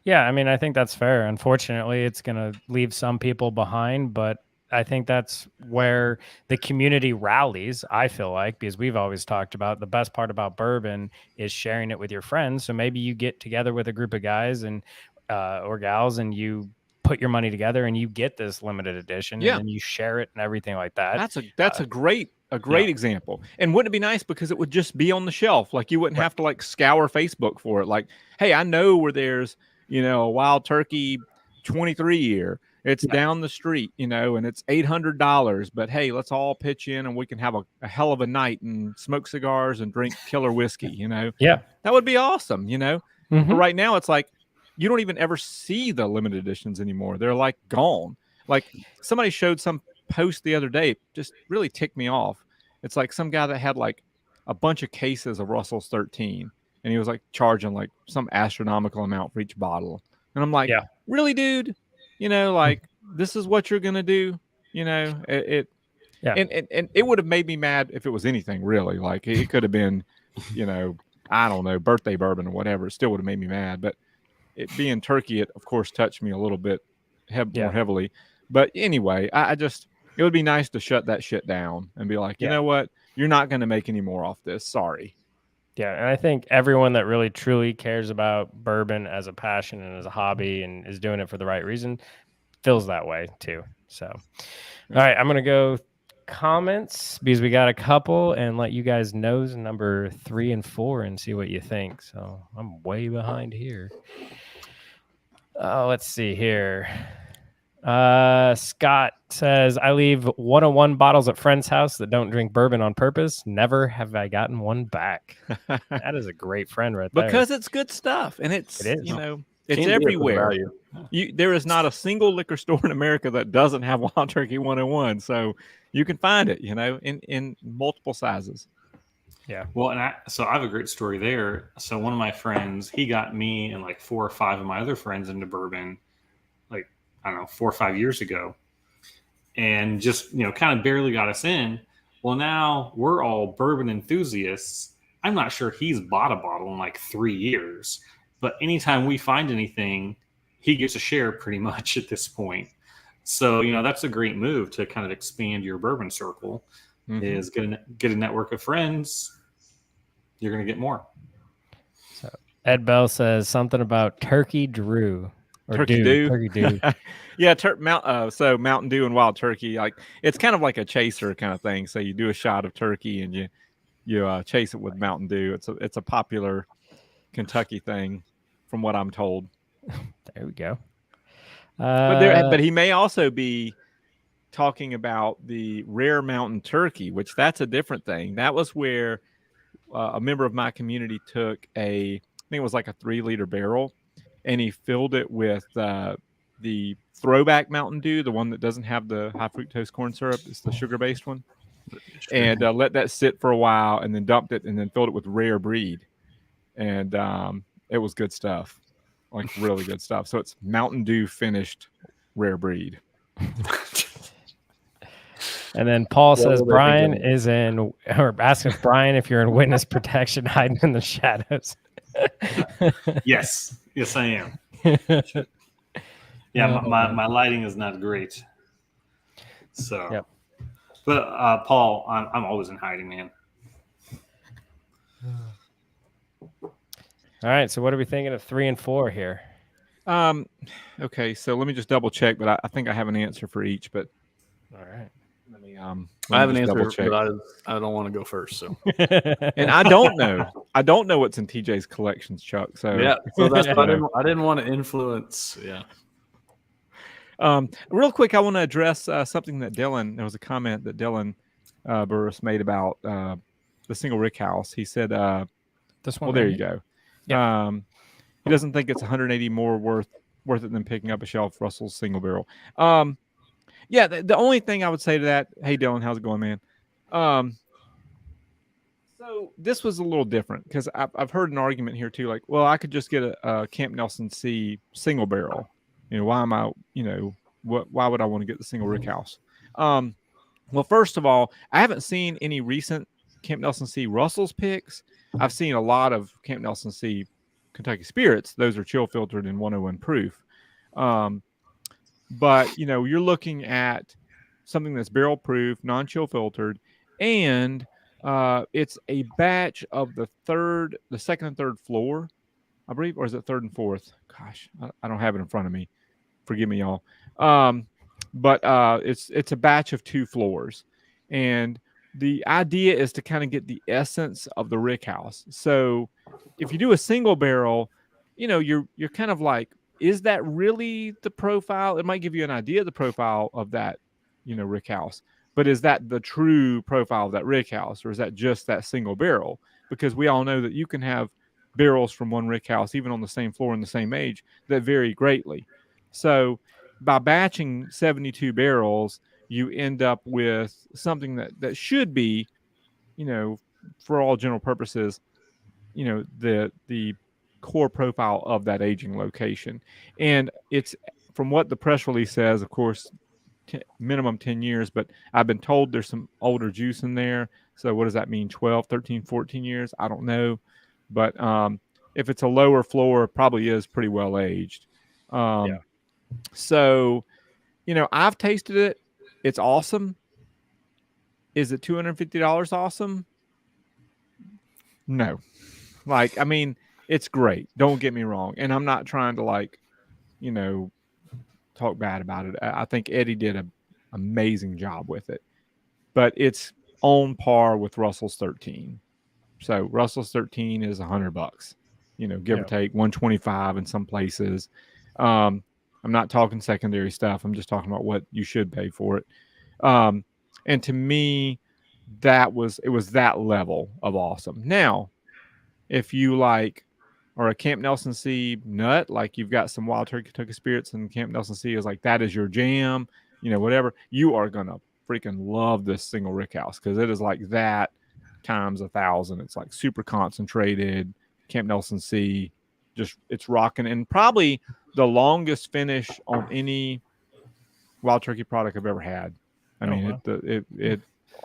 Yeah, I mean, I think that's fair. Unfortunately, it's going to leave some people behind, but I think that's where the community rallies, I feel like, because we've always talked about the best part about bourbon is sharing it with your friends. So maybe you get together with a group of guys and or gals and you put your money together and you get this limited edition and then you share it and everything like that. That's a great example. And wouldn't it be nice because it would just be on the shelf? Like you wouldn't have to like scour Facebook for it. Like, hey, I know where there's, a Wild Turkey 23 year. It's down the street, and it's $800. But hey, let's all pitch in and we can have a hell of a night and smoke cigars and drink killer whiskey, Yeah. That would be awesome, Mm-hmm. But right now it's like you don't even ever see the limited editions anymore. They're like gone. Like somebody showed some post the other day, just really ticked me off. It's like some guy that had like a bunch of cases of Russell's 13 and he was like charging like some astronomical amount for each bottle. And I'm like, really, dude? Like this is what you're gonna do? And it would have made me mad if it was anything really. Like it could have been, I don't know, birthday bourbon or whatever. It still would have made me mad. But it being turkey, it of course touched me a little bit more heavily. But anyway, it would be nice to shut that shit down and be like, you know what, you're not going to make any more off this. Sorry. Yeah, and I think everyone that really truly cares about bourbon as a passion and as a hobby and is doing it for the right reason feels that way too. So, all right, I'm going to go comments because we got a couple and let you guys know number 3 and 4 and see what you think. So I'm way behind here. Let's see here. Scott says, I leave 101 bottles at friend's house that don't drink bourbon on purpose. Never have I gotten one back. That is a great friend right there. Because it's good stuff. And it is. It's everywhere. There is not a single liquor store in America that doesn't have Wild Turkey 101. So you can find it, in multiple sizes. Yeah. Well, so I have a great story there. So one of my friends, he got me and like 4 or 5 of my other friends into bourbon, like, I don't know, 4 or 5 years ago, and just, kind of barely got us in. Well, now we're all bourbon enthusiasts. I'm not sure he's bought a bottle in like 3 years, but anytime we find anything, he gets a share pretty much at this point. So, that's a great move to kind of expand your bourbon circle. Mm-hmm. Is get a network of friends. You're going to get more. So Ed Bell says something about Turkey Drew. Turkey Dew. Turkey Dew. Yeah, so Mountain Dew and Wild Turkey, like it's kind of like a chaser kind of thing. So you do a shot of turkey and you chase it with Mountain Dew. It's a popular Kentucky thing, from what I'm told. There we go. But he may also be talking about the rare mountain turkey, which that's a different thing. That was where a member of my community took I think it was like a 3-liter barrel, and he filled it with the throwback Mountain Dew, the one that doesn't have the high fructose corn syrup. It's the sugar-based one. And let that sit for a while and then dumped it and then filled it with rare breed. And it was good stuff, like really good stuff. So it's Mountain Dew finished rare breed. And then Paul says Brian is or asking Brian if you're in witness protection hiding in the shadows. Yes, I am. Yeah, my lighting is not great. So, but Paul, I'm always in hiding, man. All right, so what are we thinking of 3 and 4 here? Okay, so let me just double check, but I think I have an answer for each. But all right. I have an answer, but I don't want to go first. So, and I don't know what's in TJ's collections, Chuck. So so that's I didn't want to influence. Yeah. Real quick, I want to address something that Dylan. There was a comment that Dylan Burris made about the single rick house. He said, "This one." Well, there you go. Yeah. He doesn't think it's 180 more worth it than picking up a shelf Russell's single barrel. Yeah, the only thing I would say to that, hey Dylan, how's it going, man? So So this was a little different because I've heard an argument here too, like, well, I could just get a Camp Nelson C single barrel. Why am I, why would I want to get the single rick house? Well, first of all, I haven't seen any recent Camp Nelson C Russell's picks. I've seen a lot of Camp Nelson C Kentucky Spirits. Those are chill filtered and 101 proof. But you're looking at something that's barrel proof, non-chill filtered, and it's a batch of the second and third floor, I believe, or is it third and fourth? Gosh, I don't have it in front of me. Forgive me, y'all. But it's a batch of 2 floors, and the idea is to kind of get the essence of the rick house. So if you do a single barrel, you're kind of like, is that really the profile? It might give you an idea of the profile of that, rick house, but is that the true profile of that rick house, or is that just that single barrel? Because we all know that you can have barrels from one rick house, even on the same floor in the same age, that vary greatly. So by batching 72 barrels, you end up with something that should be, for all general purposes, the core profile of that aging location. And it's, from what the press release says, of course, minimum 10 years, but I've been told there's some older juice in there. So what does that mean? 12, 13, 14 years? I don't know. But if it's a lower floor, it probably is pretty well aged. So, I've tasted it. It's awesome. Is it $250 awesome? No. It's great. Don't get me wrong. And I'm not trying to talk bad about it. I think Eddie did an amazing job with it. But it's on par with Russell's 13. So Russell's 13 is $100, give or take 125 in some places. I'm not talking secondary stuff. I'm just talking about what you should pay for it. And to me, it was that level of awesome. Now, if you are a Camp Nelson C nut, like you've got some Wild Turkey Kentucky Spirits and Camp Nelson C is that is your jam, whatever, you are going to freaking love this single rick house, because it is like that times 1,000. It's like super concentrated. Camp Nelson C, just, it's rocking, and probably the longest finish on any Wild Turkey product I've ever had.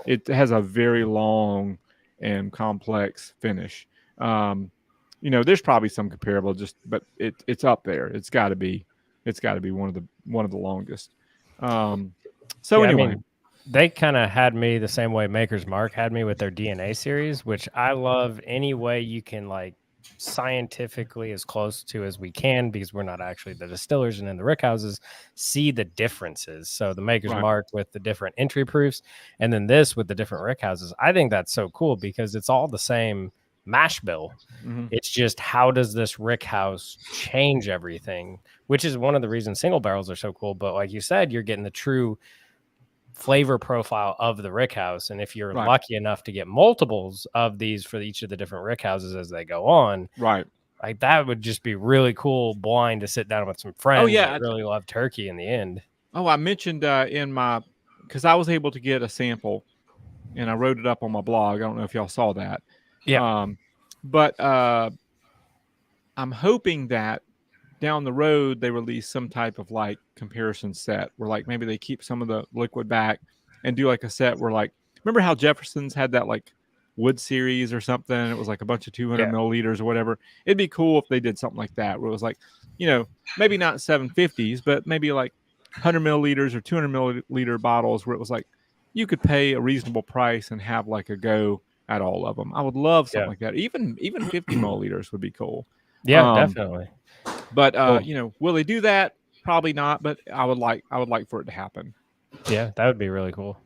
It has a very long and complex finish. There's probably some comparable, but it's up there. It's got to be one of the longest. Anyway, they kind of had me the same way Maker's Mark had me with their DNA series, which I love any way you can scientifically as close to as we can, because we're not actually the distillers and in the rick houses, see the differences. So the Maker's Mark with the different entry proofs, and then this with the different rick houses. I think that's so cool because it's all the same mash bill. It's just, how does this rick house change everything, which is one of the reasons single barrels are so cool. But like you said, you're getting the true flavor profile of the rick house, and if you're lucky enough to get multiples of these for each of the different rick houses as they go on, that would just be really cool blind to sit down with some friends that really love turkey in the end. I mentioned because I was able to get a sample and I wrote it up on my blog. I don't know if y'all saw that. But I'm hoping that down the road they release some type of comparison set where maybe they keep some of the liquid back and do a set where remember how Jefferson's had that wood series or something? It was a bunch of 200 milliliters or whatever. It'd be cool if they did something like that where it was maybe not 750s, but maybe 100 milliliters or 200 milliliter bottles where it was you could pay a reasonable price and have a go at all of them. I would love something like that. Even 50 milliliters would be cool. Definitely. But will they do that? Probably not. But I would like for it to happen. Yeah, that would be really cool.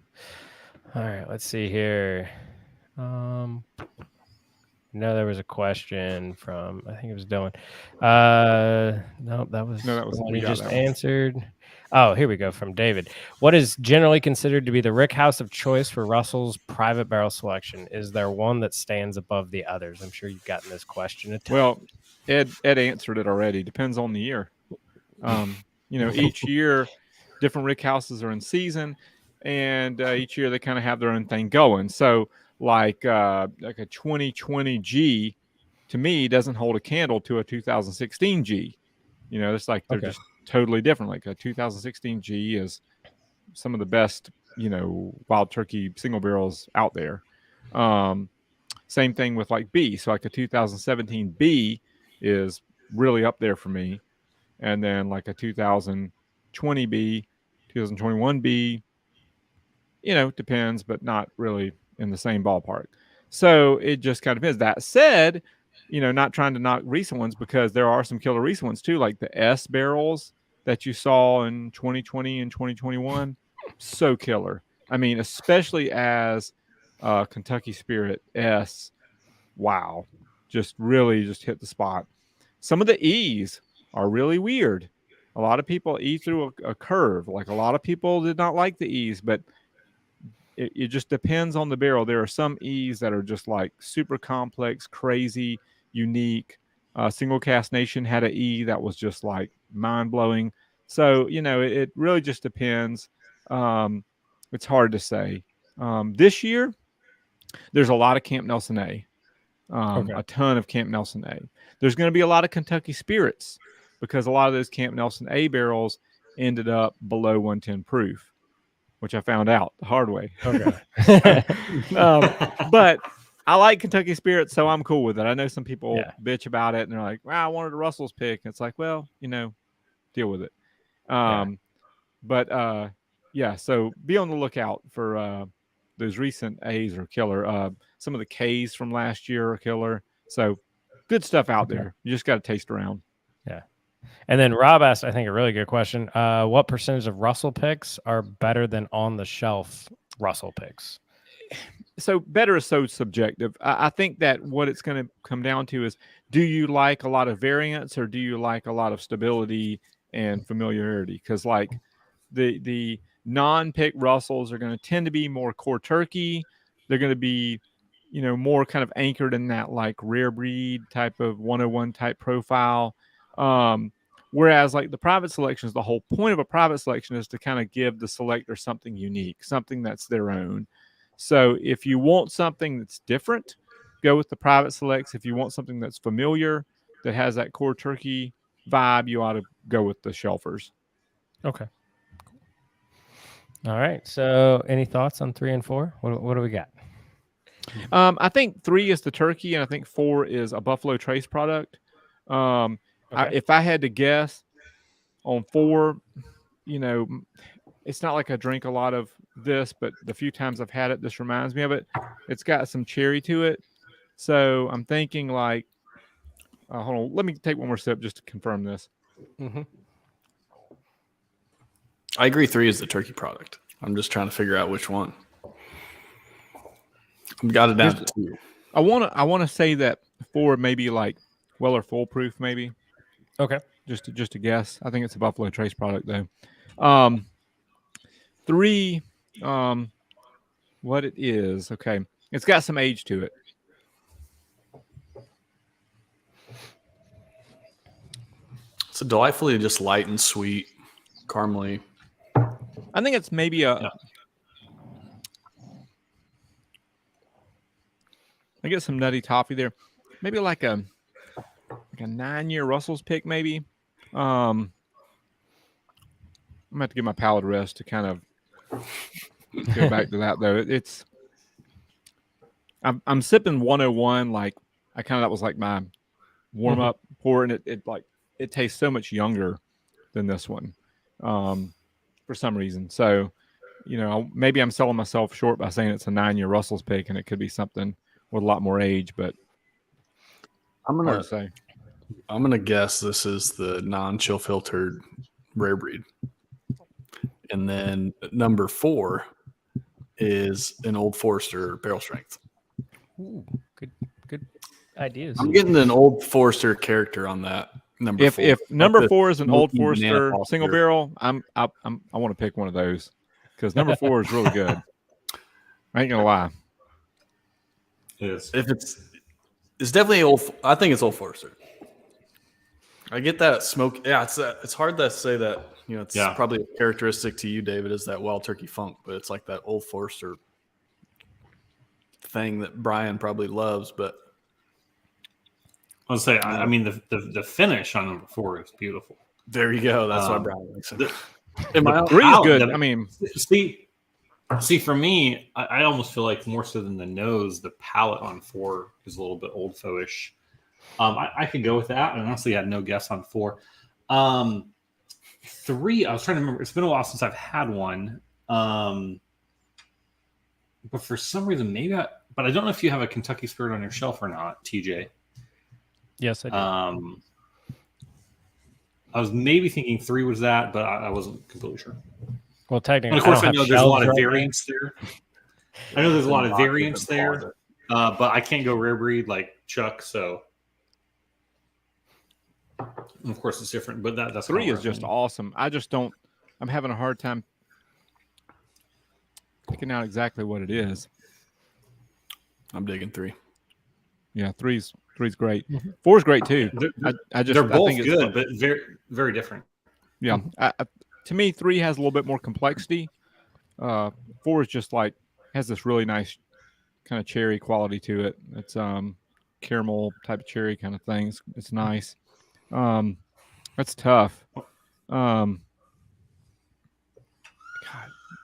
All right, let's see here. There was a question from, I think it was Dylan. No, that was the one you just answered. Oh, here we go, from David. What is generally considered to be the rick house of choice for Russell's private barrel selection? Is there one that stands above the others? I'm sure you've gotten this question a ton. Well, Ed answered it already. Depends on the year. Each year, different rick houses are in season, and each year they kind of have their own thing going. So like a 2020 G, to me, doesn't hold a candle to a 2016 G. It's like they're just totally different. Like a 2016 G is some of the best, wild turkey single barrels out there. Same thing with like B. So like a 2017 B is really up there for me. And then like a 2020 B, 2021 B, depends, but not really in the same ballpark. So it just kind of is. That said, not trying to knock recent ones, because there are some killer recent ones too, like the S barrels that you saw in 2020 and 2021. So killer. I mean, especially as Kentucky Spirit S. Wow. Just really just hit the spot. Some of the E's are really weird. A lot of people E through a curve. Like a lot of people did not like the E's, but it just depends on the barrel. There are some E's that are just like super complex, crazy, unique. Single Cast Nation had an E that was just like mind blowing. So, it really just depends. It's hard to say. This year, there's a lot of Camp Nelson A. A ton of Camp Nelson A. There's going to be a lot of Kentucky Spirits, because a lot of those Camp Nelson A barrels ended up below 110 proof, which I found out the hard way. Okay. But I like Kentucky Spirits, so I'm cool with it. I know some people bitch about it, and they're like, "Wow, I wanted a Russell's pick." And it's like, well, deal with it. But so be on the lookout for those recent A's are killer. Some of the K's from last year are killer. So good stuff out there. You just got to taste around. Yeah. And then Rob asked, I think, a really good question. What percentage of Russell picks are better than on the shelf Russell picks? So better is so subjective. I think that what it's going to come down to is, do you like a lot of variance, or do you like a lot of stability and familiarity? Because like the non-pick Russells are going to tend to be more core turkey. They're going to be, more kind of anchored in that like rare breed type of 101 type profile. Whereas like the private selections, the whole point of a private selection is to kind of give the selector something unique, something that's their own. So if you want something that's different, go with the private selects. If you want something that's familiar, that has that core turkey vibe, you ought to go with the shelfers. Okay. All right. So any thoughts on 3 and 4? What do we got? I think 3 is the turkey, and I think 4 is a Buffalo Trace product. If I had to guess on 4, it's not like I drink a lot of this, but the few times I've had it, this reminds me of it. It's got some cherry to it. So I'm thinking like, hold on, let me take one more sip just to confirm this. Mm-hmm. I agree 3 is the turkey product. I'm just trying to figure out which one. I've got it down to 2. I want to say that 4 maybe like Weller Full Proof maybe. Okay. Just a guess. I think it's a Buffalo Trace product though. 3, what it is, okay. It's got some age to it. It's a delightfully just light and sweet, caramely. I think it's maybe I get some nutty toffee there. Maybe like a 9-year Russell's pick, maybe. I'm gonna have to give my palate a rest to kind of go back to that though. I'm sipping 101, like that was like my warm up pour, and it tastes so much younger than this one, for some reason. So, maybe I'm selling myself short by saying it's a 9-year Russell's pick, and it could be something with a lot more age, but I'm gonna guess this is the non-chill filtered rare breed. And then number 4 is an Old Forester barrel strength. Ooh, good ideas. I'm getting an Old Forester character on that number 4. If number 4 is an Old Forester single barrel, I want to pick one of those, because number 4 is really good. I ain't gonna lie. If it's definitely old. I think it's Old Forester. I get that smoke. Yeah, it's hard to say that. It's probably a characteristic to you, David, is that wild turkey funk, but it's like that Old Forester thing that Brian probably loves, but I'll say, I mean, the finish on number 4 is beautiful. There you go. That's why Brian likes it. The 3 is good. I mean, see, for me, I almost feel like more so than the nose, the palate on 4 is a little bit old faux-ish. I could go with that, and honestly, I had no guess on 4. 3, I was trying to remember. It's been a while since I've had one, but for some reason, but I don't know if you have a Kentucky Spirit on your shelf or not, TJ. Yes, I do. I was maybe thinking 3 was that, but I wasn't completely sure. Well, technically, and of course, I know there's a lot of variants there. I know there's a lot of variants there, but I can't go rare breed like Chuck, so. And of course, it's different, but that's 3 is just awesome. I just don't. I'm having a hard time picking out exactly what it is. I'm digging 3. Yeah, 3's great. 4's great too. They're both good, but very, very different. Yeah, to me, 3 has a little bit more complexity. 4 is just like has this really nice kind of cherry quality to it. It's caramel type of cherry kind of things. It's nice. That's tough. God,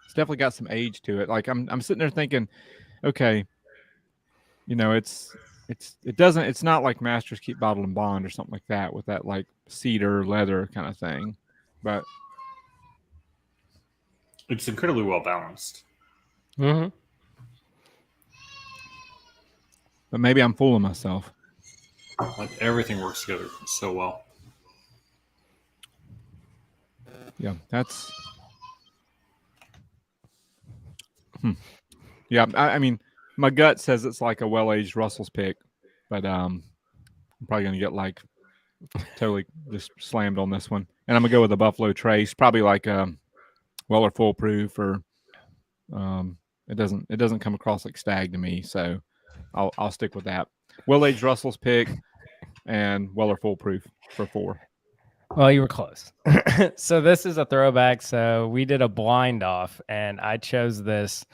it's definitely got some age to it. Like I'm sitting there thinking, okay, it's not like Masters Keep Bottled and Bond or something like that with that like cedar leather kind of thing, but it's incredibly well balanced. Mm-hmm. But maybe I'm fooling myself. Like everything works together so well. Yeah, that's. Yeah, I mean, my gut says it's like a well-aged Russell's pick, but I'm probably gonna get like totally just slammed on this one, and I'm gonna go with a Buffalo Trace, probably like Weller Foolproof, or it doesn't come across like Stag to me, so I'll stick with that. Well-aged Russell's pick and Weller Foolproof for 4. Well, you were close. So this is a throwback. So we did a blind off, and I chose this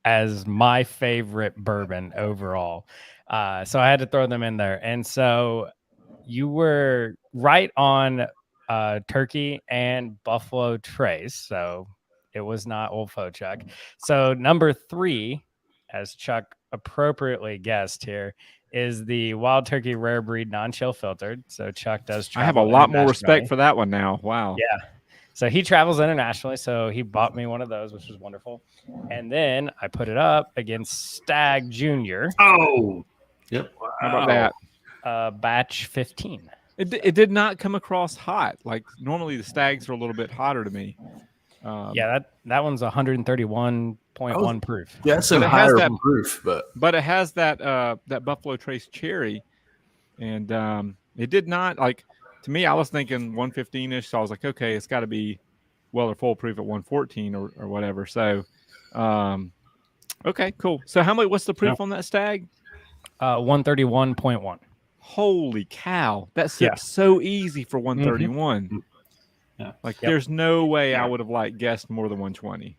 as my favorite bourbon overall. So I had to throw them in there. And so you were right on Turkey and Buffalo Trace. So it was not Old Faux Chuck. So number 3, as Chuck appropriately guessed here, is the Wild Turkey Rare Breed Non-Chill Filtered. So Chuck does travel. I have a lot more respect for that one now. Wow. Yeah. So he travels internationally. So he bought me one of those, which was wonderful. And then I put it up against Stag Junior. Oh, yep. Wow. How about that? Batch 15. It did not come across hot. Like normally the Stags are a little bit hotter to me. Yeah, that one's 131.1 proof. Yeah, it's a higher proof, but it has that Buffalo Trace cherry, and it did not like. To me, I was thinking 115-ish, so I was like, okay, it's got to be Weller Foolproof at 114 or whatever. So, okay, cool. So what's the proof on that Stag? 131.1. Holy cow, that sips so easy for 131. Mm-hmm. Yeah. Like there's no way I would have like guessed more than 120.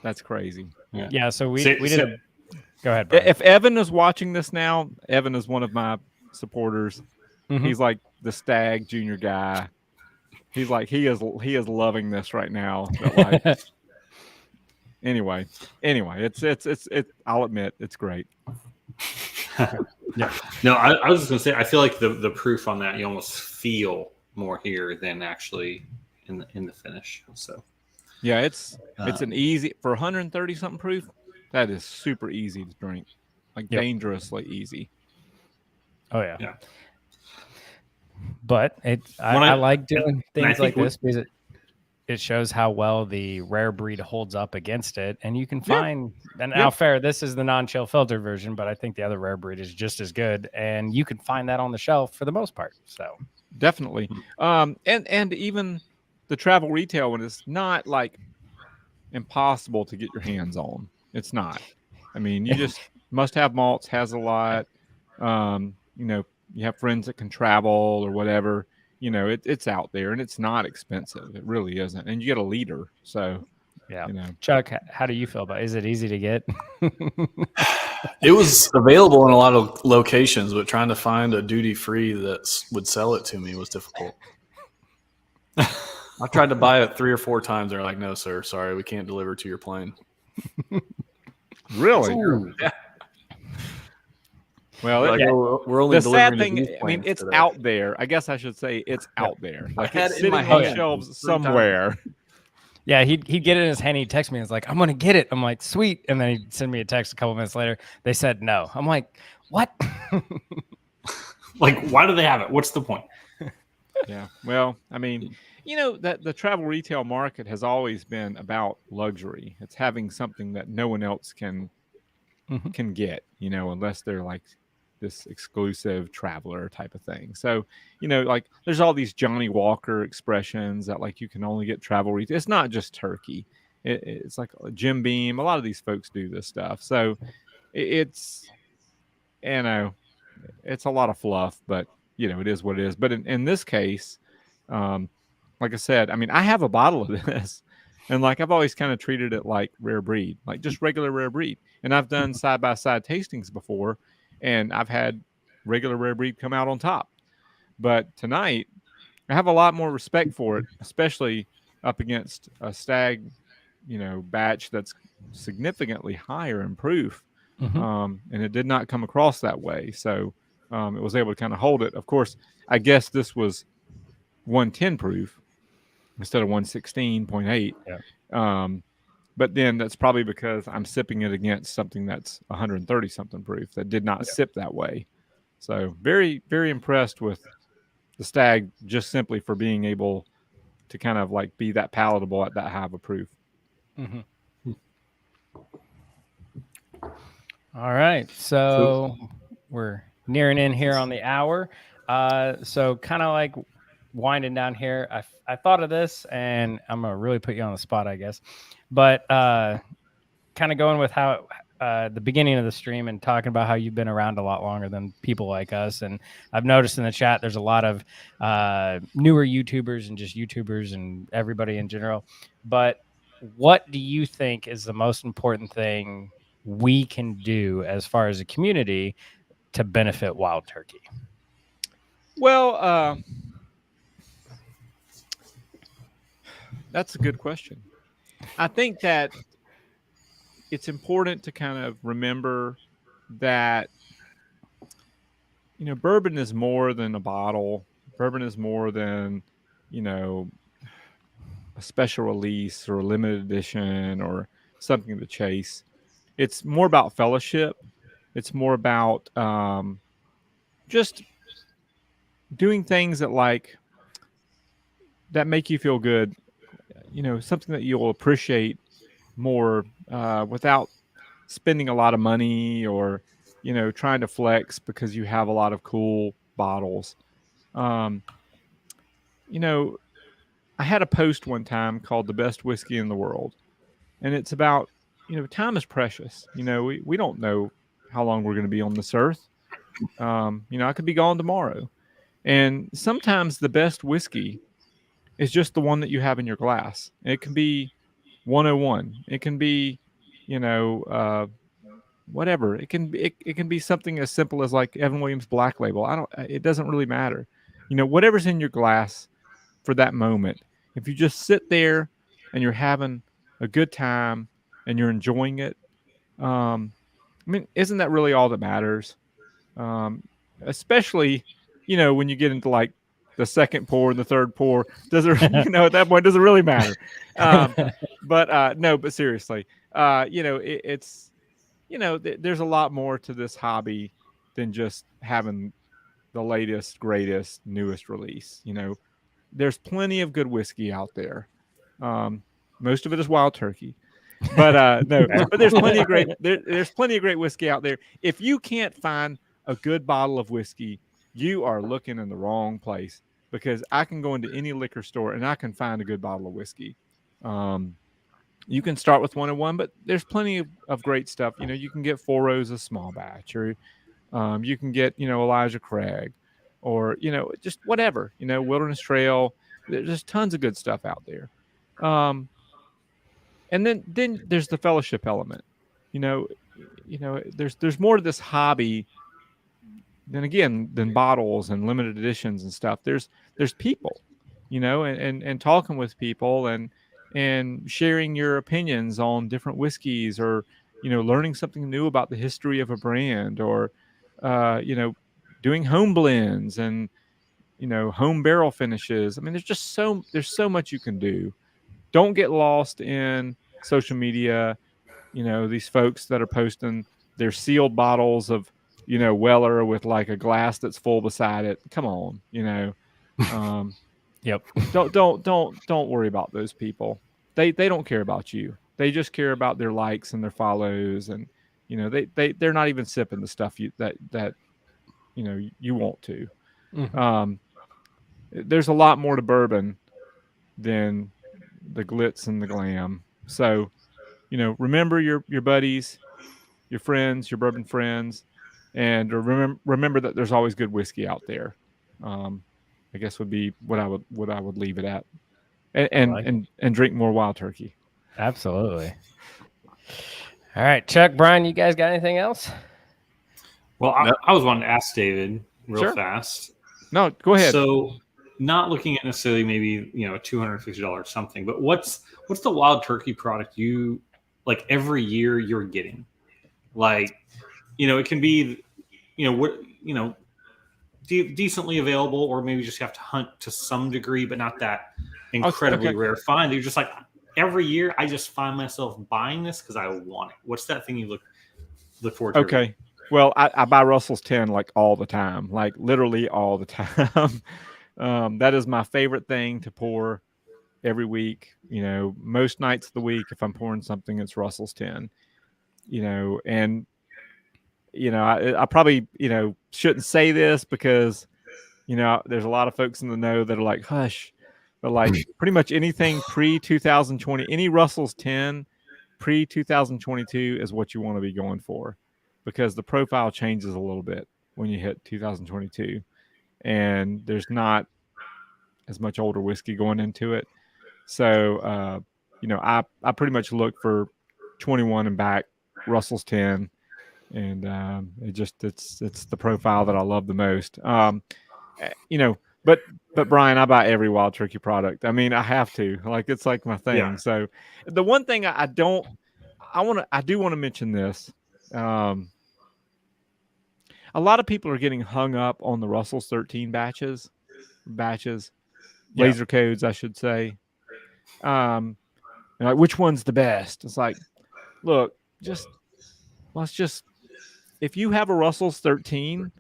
That's crazy. Yeah. So we did. Go ahead, Brian. If Evan is watching this now, Evan is one of my supporters. Mm-hmm. He's like the Stag Junior guy. He's like he is loving this right now. But like, anyway, it's I'll admit it's great. Yeah. No, I was just gonna say I feel like the proof on that you almost feel more here than actually in the finish. So yeah, it's an easy for 130 something proof. That is super easy to drink, like dangerously easy. Oh yeah. But I like doing things like this because it shows how well the rare breed holds up against it, and you can find. And now, fair, this is the non-chill filtered version, but I think the other rare breed is just as good, and you can find that on the shelf for the most part. So definitely, and even the travel retail one is not like impossible to get your hands on. It's not. I mean, you just Must Have Malts has a lot. You have friends that can travel or whatever. You know, it's out there and it's not expensive. It really isn't. And you get a liter. So, yeah. Chuck, how do you feel about it? Is it easy to get? It was available in a lot of locations, but trying to find a duty free that would sell it to me was difficult. I tried to buy it 3 or 4 times. They're like, "No, sir, sorry, we can't deliver to your plane." Really? Yeah. Well, Like, "Oh, we're only the sad delivering to thing, these I mean, planes it's today." out there. I guess I should say it's out there. Like had it's it in sitting my on hand shelves 3 times. somewhere. Yeah, he'd get it in his hand. He'd text me. And it's like, I'm gonna get it. I'm like, sweet. And then he'd send me a text a couple minutes later. They said no. I'm like, what? Like, why do they have it? What's the point? Yeah. Well, I mean, that the travel retail market has always been about luxury. It's having something that no one else can get, unless they're like this exclusive traveler type of thing. So, like there's all these Johnny Walker expressions that like you can only get travel retail. It's not just turkey. It's like Jim Beam. A lot of these folks do this stuff. So it's, it's a lot of fluff, but it is what it is. But in this case, like I said, I mean, I have a bottle of this, and like I've always kind of treated it like rare breed, like just regular rare breed. And I've done side by side tastings before, and I've had regular rare breed come out on top. But tonight, I have a lot more respect for it, especially up against a stag, batch that's significantly higher in proof. And it did not come across that way. So it was able to kind of hold it. Of course, I guess this was 110 proof instead of 116.8. Yeah. But then that's probably because I'm sipping it against something that's 130 something proof that did not sip that way. So very, very impressed with the stag just simply for being able to kind of like be that palatable at that high of a proof. All right. So we're nearing in here on the hour. So kind of like winding down here, I thought of this, and I'm going to really put you on the spot, I guess. But kind of going with how the beginning of the stream and talking about how you've been around a lot longer than people like us. And I've noticed in the chat, there's a lot of newer YouTubers and just YouTubers and everybody in general. But what do you think is the most important thing we can do as far as a community to benefit wild turkey? Well, that's a good question. I think that it's important to kind of remember that, bourbon is more than a bottle. Bourbon is more than, a special release or a limited edition or something to chase. It's more about fellowship. It's more about just doing things that make you feel good. Something that you'll appreciate more without spending a lot of money or trying to flex because you have a lot of cool bottles. I had a post one time called "The Best Whiskey in the World," and it's about time is precious. We don't know how long we're going to be on this earth. I could be gone tomorrow, and sometimes the best whiskey is just the one that you have in your glass. It can be 101. It can be, whatever. It can be something as simple as like Evan Williams Black Label. It doesn't really matter. Whatever's in your glass for that moment. If you just sit there and you're having a good time and you're enjoying it, isn't that really all that matters? Especially, when you get into like the second pour and the third pour, does it, at that point, does it really matter? But seriously, it's, there's a lot more to this hobby than just having the latest, greatest, newest release. There's plenty of good whiskey out there. Most of it is wild turkey, but but there's plenty of there's plenty of great whiskey out there. If you can't find a good bottle of whiskey, you are looking in the wrong place, because I can go into any liquor store and I can find a good bottle of whiskey. You can start with 101, but there's plenty of great stuff. You can get Four Roses a small batch, or you can get, Elijah Craig, or, just whatever, Wilderness Trail. There's tons of good stuff out there. And then there's the fellowship element. you know, there's more to this hobby than bottles and limited editions and stuff. There's people, and talking with people and sharing your opinions on different whiskeys, or learning something new about the history of a brand, or doing home blends and home barrel finishes. I mean, there's so much you can do. Don't get lost in social media. These folks that are posting their sealed bottles of Weller with like a glass that's full beside it. Come on. Yep. Don't worry about those people. They don't care about you. They just care about their likes and their follows, and they're not even sipping the stuff that you want to. Mm-hmm. There's a lot more to bourbon than the glitz and the glam. So, remember your buddies, your friends, your bourbon friends, and remember that there's always good whiskey out there. I guess would be what I would leave it at, and drink more Wild Turkey. Absolutely. All right, Chuck, Brian, you guys got anything else? Well, I was wanting to ask David real fast. No, go ahead. So, not looking at necessarily maybe $250 something, but what's the Wild Turkey product you like every year you're getting? Like, it can be decently available, or maybe just have to hunt to some degree, but not that incredibly rare find. You're just like, every year I just find myself buying this because I want it. What's that thing you look forward to? Okay. Well, I buy Russell's 10 like all the time, like literally all the time. That is my favorite thing to pour every week. Most nights of the week, if I'm pouring something, it's Russell's 10. And I probably shouldn't say this because there's a lot of folks in the know that are like, hush, but like pretty much anything pre 2020, any Russell's 10 pre 2022 is what you want to be going for, because the profile changes a little bit when you hit 2022, and there's not as much older whiskey going into it. So, I pretty much look for 21 and back Russell's 10, and it's the profile that I love the most. But Brian, I buy every Wild Turkey product. I mean, I have to. Like, it's like my thing. Yeah. So the one thing I do want to mention this. A lot of people are getting hung up on the Russell's 13 batches, laser codes, I should say. And like, which one's the best? It's like, look, let's just, if you have a Russell's 13,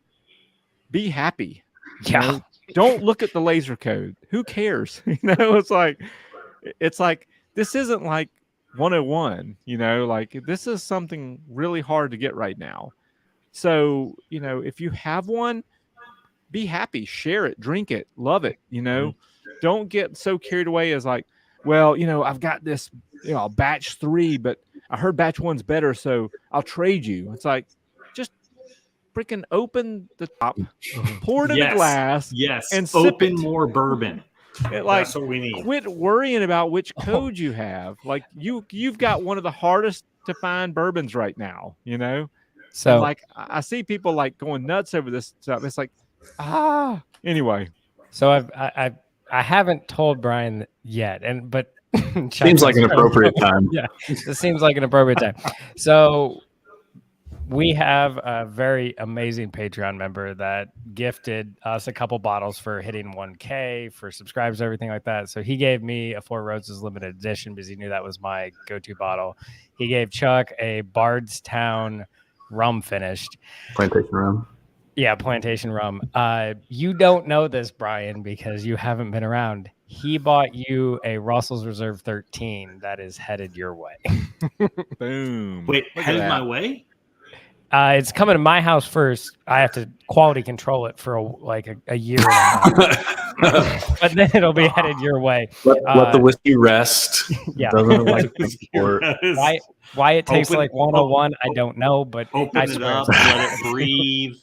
be happy. Yeah. Don't look at the laser code. Who cares? It's like this isn't like 101, like this is something really hard to get right now. So, if you have one, be happy, share it, drink it, love it. Don't get so carried away as like, well, I've got this, batch 3, but I heard batch 1's better, so I'll trade you. It's like, just freaking open the top, pour it in a glass, and open more bourbon. That's what we need. Quit worrying about which code you have. Like you've got one of the hardest to find bourbons right now. So and like I see people like going nuts over this stuff. It's like anyway. So I haven't told Brian yet, but seems like an appropriate time. Yeah, this seems like an appropriate time. So we have a very amazing Patreon member that gifted us a couple bottles for hitting 1K for subscribers, everything like that. So he gave me a Four Roses limited edition because he knew that was my go-to bottle. He gave Chuck a Bardstown rum finished. Plantation rum. Yeah, plantation rum. You don't know this, Brian, because you haven't been around. He bought you a Russell's Reserve 13 that is headed your way. Boom. Wait, headed my way? It's coming to my house first. I have to quality control it for a year and a half. But then it'll be headed your way. Let the whiskey rest. Yeah. Doesn't like transport. Why it tastes like 101, I don't know, but open it up, let it breathe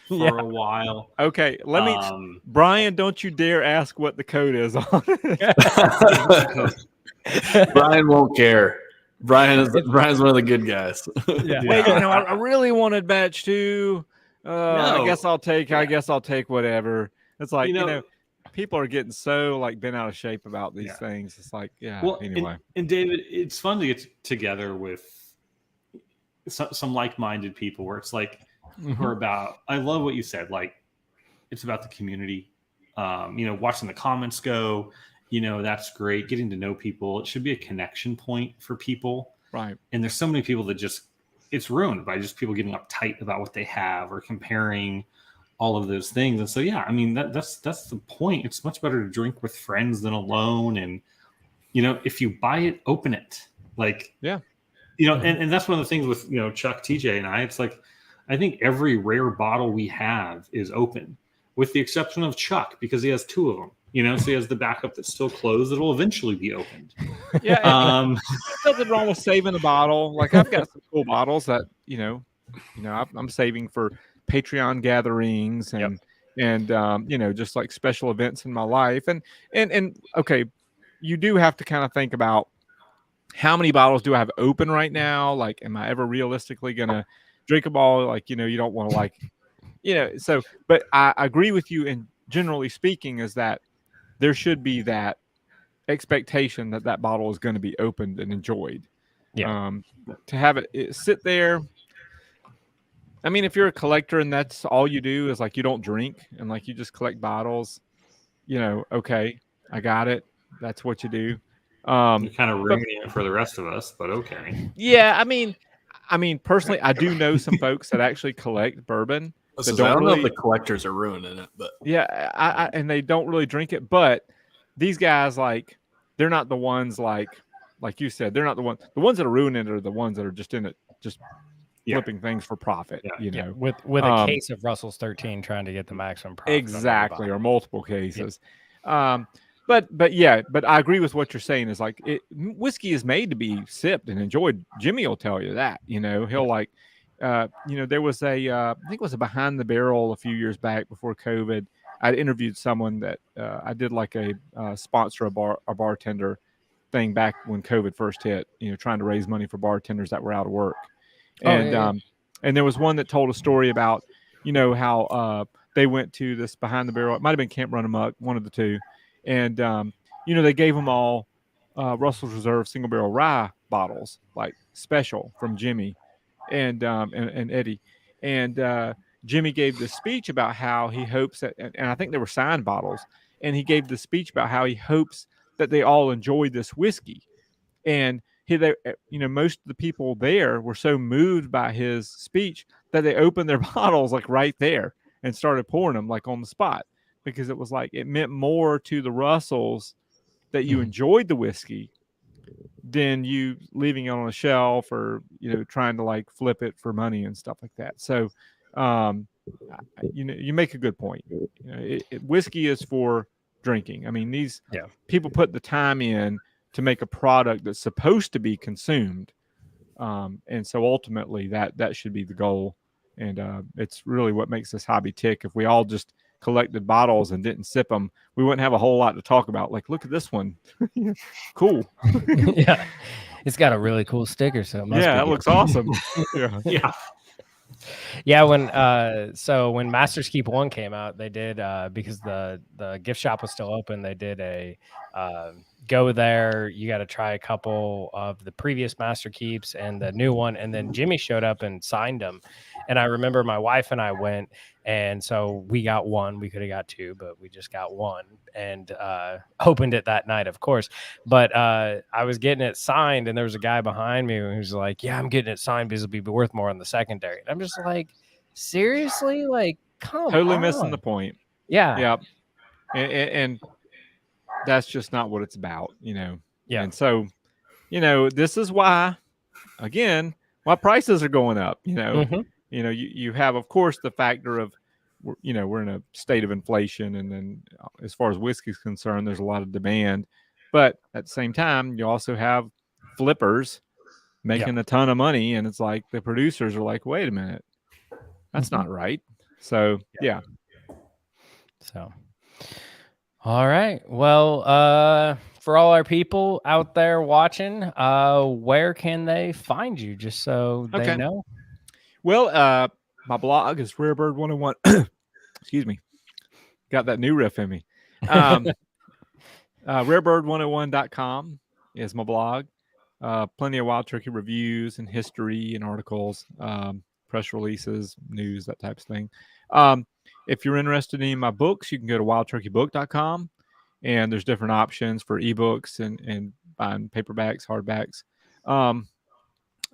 for a while. Okay, let me Brian, don't you dare ask what the code is on it. Brian won't care. Brian's one of the good guys. Yeah. Wait, I really wanted batch 2. I No. guess I'll take whatever. It's like, people are getting so like bent out of shape about these things. It's like, anyway. And David, it's fun to get together with some like-minded people where it's like, who are about, I love what you said. Like, it's about the community, watching the comments go, that's great. Getting to know people. It should be a connection point for people. Right. And there's so many people that it's ruined by just people getting uptight about what they have or comparing all of those things. And so, that's the point. It's much better to drink with friends than alone. And, if you buy it, open it. Like, and that's one of the things with, Chuck, TJ, and I, it's like, I think every rare bottle we have is open with the exception of Chuck, because he has 2 of them, so he has the backup that's still closed. That'll eventually be opened. Yeah. There's nothing wrong with saving a bottle. Like, I've got some cool bottles that, I'm saving for Patreon gatherings and just like special events in my life. And okay, you do have to kind of think about how many bottles do I have open right now? Like, am I ever realistically going to drink them all? Like, you don't want to so, but I agree with you. And generally speaking is that there should be that expectation that bottle is going to be opened and enjoyed. Yeah. To have it sit there. I mean, if you're a collector and that's all you do is like, you don't drink and like, you just collect bottles, okay, I got it. That's what you do. You're kind of ruining it for the rest of us, but okay. Yeah. I mean, personally, I do know some folks that actually collect bourbon. I don't know if the collectors are ruining it, but yeah, and they don't really drink it. But these guys, like, they're not the ones like you said, they're not the ones. The ones that are ruining it are the ones that are just in it, just flipping things for profit. With a case of Russell's 13, trying to get the maximum profit. Exactly, or multiple cases. Yeah. But I agree with what you're saying. Is like whiskey is made to be sipped and enjoyed. Jimmy will tell you that. He'll like. There was I think it was a Behind the Barrel a few years back before COVID. I'd interviewed someone that I did like a sponsor a bartender thing back when COVID first hit, trying to raise money for bartenders that were out of work. And there was one that told a story about, how they went to this Behind the Barrel. It might've been Camp Run Amok, one of the two. And, they gave them all Russell's Reserve single barrel rye bottles, like special from Jimmy and Eddie. And Jimmy gave the speech about how he hopes that, and I think they were signed bottles, and he gave the speech about how he hopes that they all enjoy this whiskey. And most of the people there were so moved by his speech that they opened their bottles like right there and started pouring them like on the spot, because it was like, it meant more to the Russells that you enjoyed the whiskey than you leaving it on a shelf or, trying to like flip it for money and stuff like that. So, you make a good point. Whiskey is for drinking. I mean, these people put the time in to make a product that's supposed to be consumed. And so ultimately that should be the goal. And it's really what makes this hobby tick. If we all just collected bottles and didn't sip them, we wouldn't have a whole lot to talk about. Like, look at this one. Cool. Yeah. It's got a really cool sticker. So it must be that good. looks awesome. Yeah. When Masters Keep 1 came out, they did, because the gift shop was still open, they did a go there. You got to try a couple of the previous Master Keeps and the new one. And then Jimmy showed up and signed them. And I remember my wife and I went, and so we got one. We could have got 2, but we just got one and opened it that night, of course. But I was getting it signed, and there was a guy behind me who was like, yeah, I'm getting it signed because it'll be worth more on the secondary. And I'm just like, seriously? Like, come totally on. Missing the point. Yeah. And that's just not what it's about, Yeah. And so, this is why, again, why prices are going up, You have, of course, the factor of, we're in a state of inflation. And then as far as whiskey is concerned, there's a lot of demand. But at the same time, you also have flippers making a ton of money. And it's like the producers are like, wait a minute, that's not right. So, So, all right. Well, for all our people out there watching, where can they find you, just so they know? Well, my blog is Rarebird 101. Excuse me. Got that new riff in me. Rarebird101.com is my blog. Plenty of wild turkey reviews and history and articles, press releases, news, that type of thing. If you're interested in my books, you can go to wildturkeybook.com, and there's different options for ebooks and buying paperbacks, hardbacks.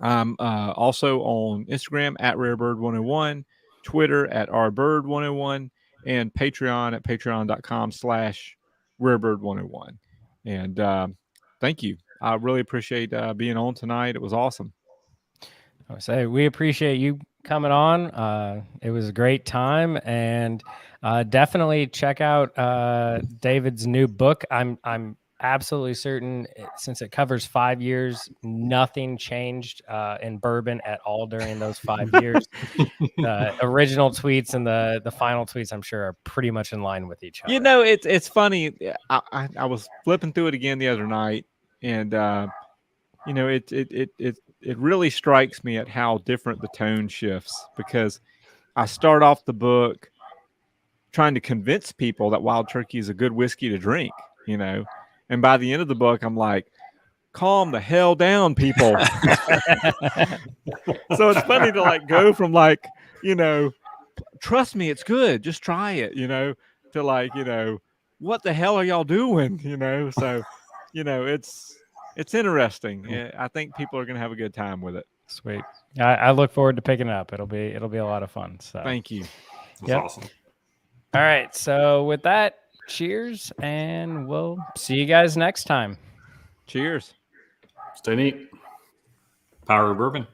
I'm also on Instagram at Rarebird101, Twitter at rbird101, and Patreon at patreon.com/Rarebird101. And thank you. I really appreciate being on tonight. It was awesome. I would say we appreciate you coming on. It was a great time, and definitely check out David's new book. I'm absolutely certain, since it covers 5 years, nothing changed in bourbon at all during those 5 years. Original tweets and the final tweets, I'm sure, are pretty much in line with each other. You know, it's funny. I was flipping through it again the other night, and you know, it really strikes me at how different the tone shifts, because I start off the book trying to convince people that Wild Turkey is a good whiskey to drink, you know, and by the end of the book, I'm like, calm the hell down, people. So it's funny to like go from like, you know, trust me, it's good, just try it, you know, to like, you know, what the hell are y'all doing, you know? So, you know, it's interesting. I think people are going to have a good time with it. Sweet. I look forward to picking it up. It'll be a lot of fun. So thank you. That's awesome. All right. So with that, cheers, and we'll see you guys next time. Cheers. Stay neat. Power of bourbon.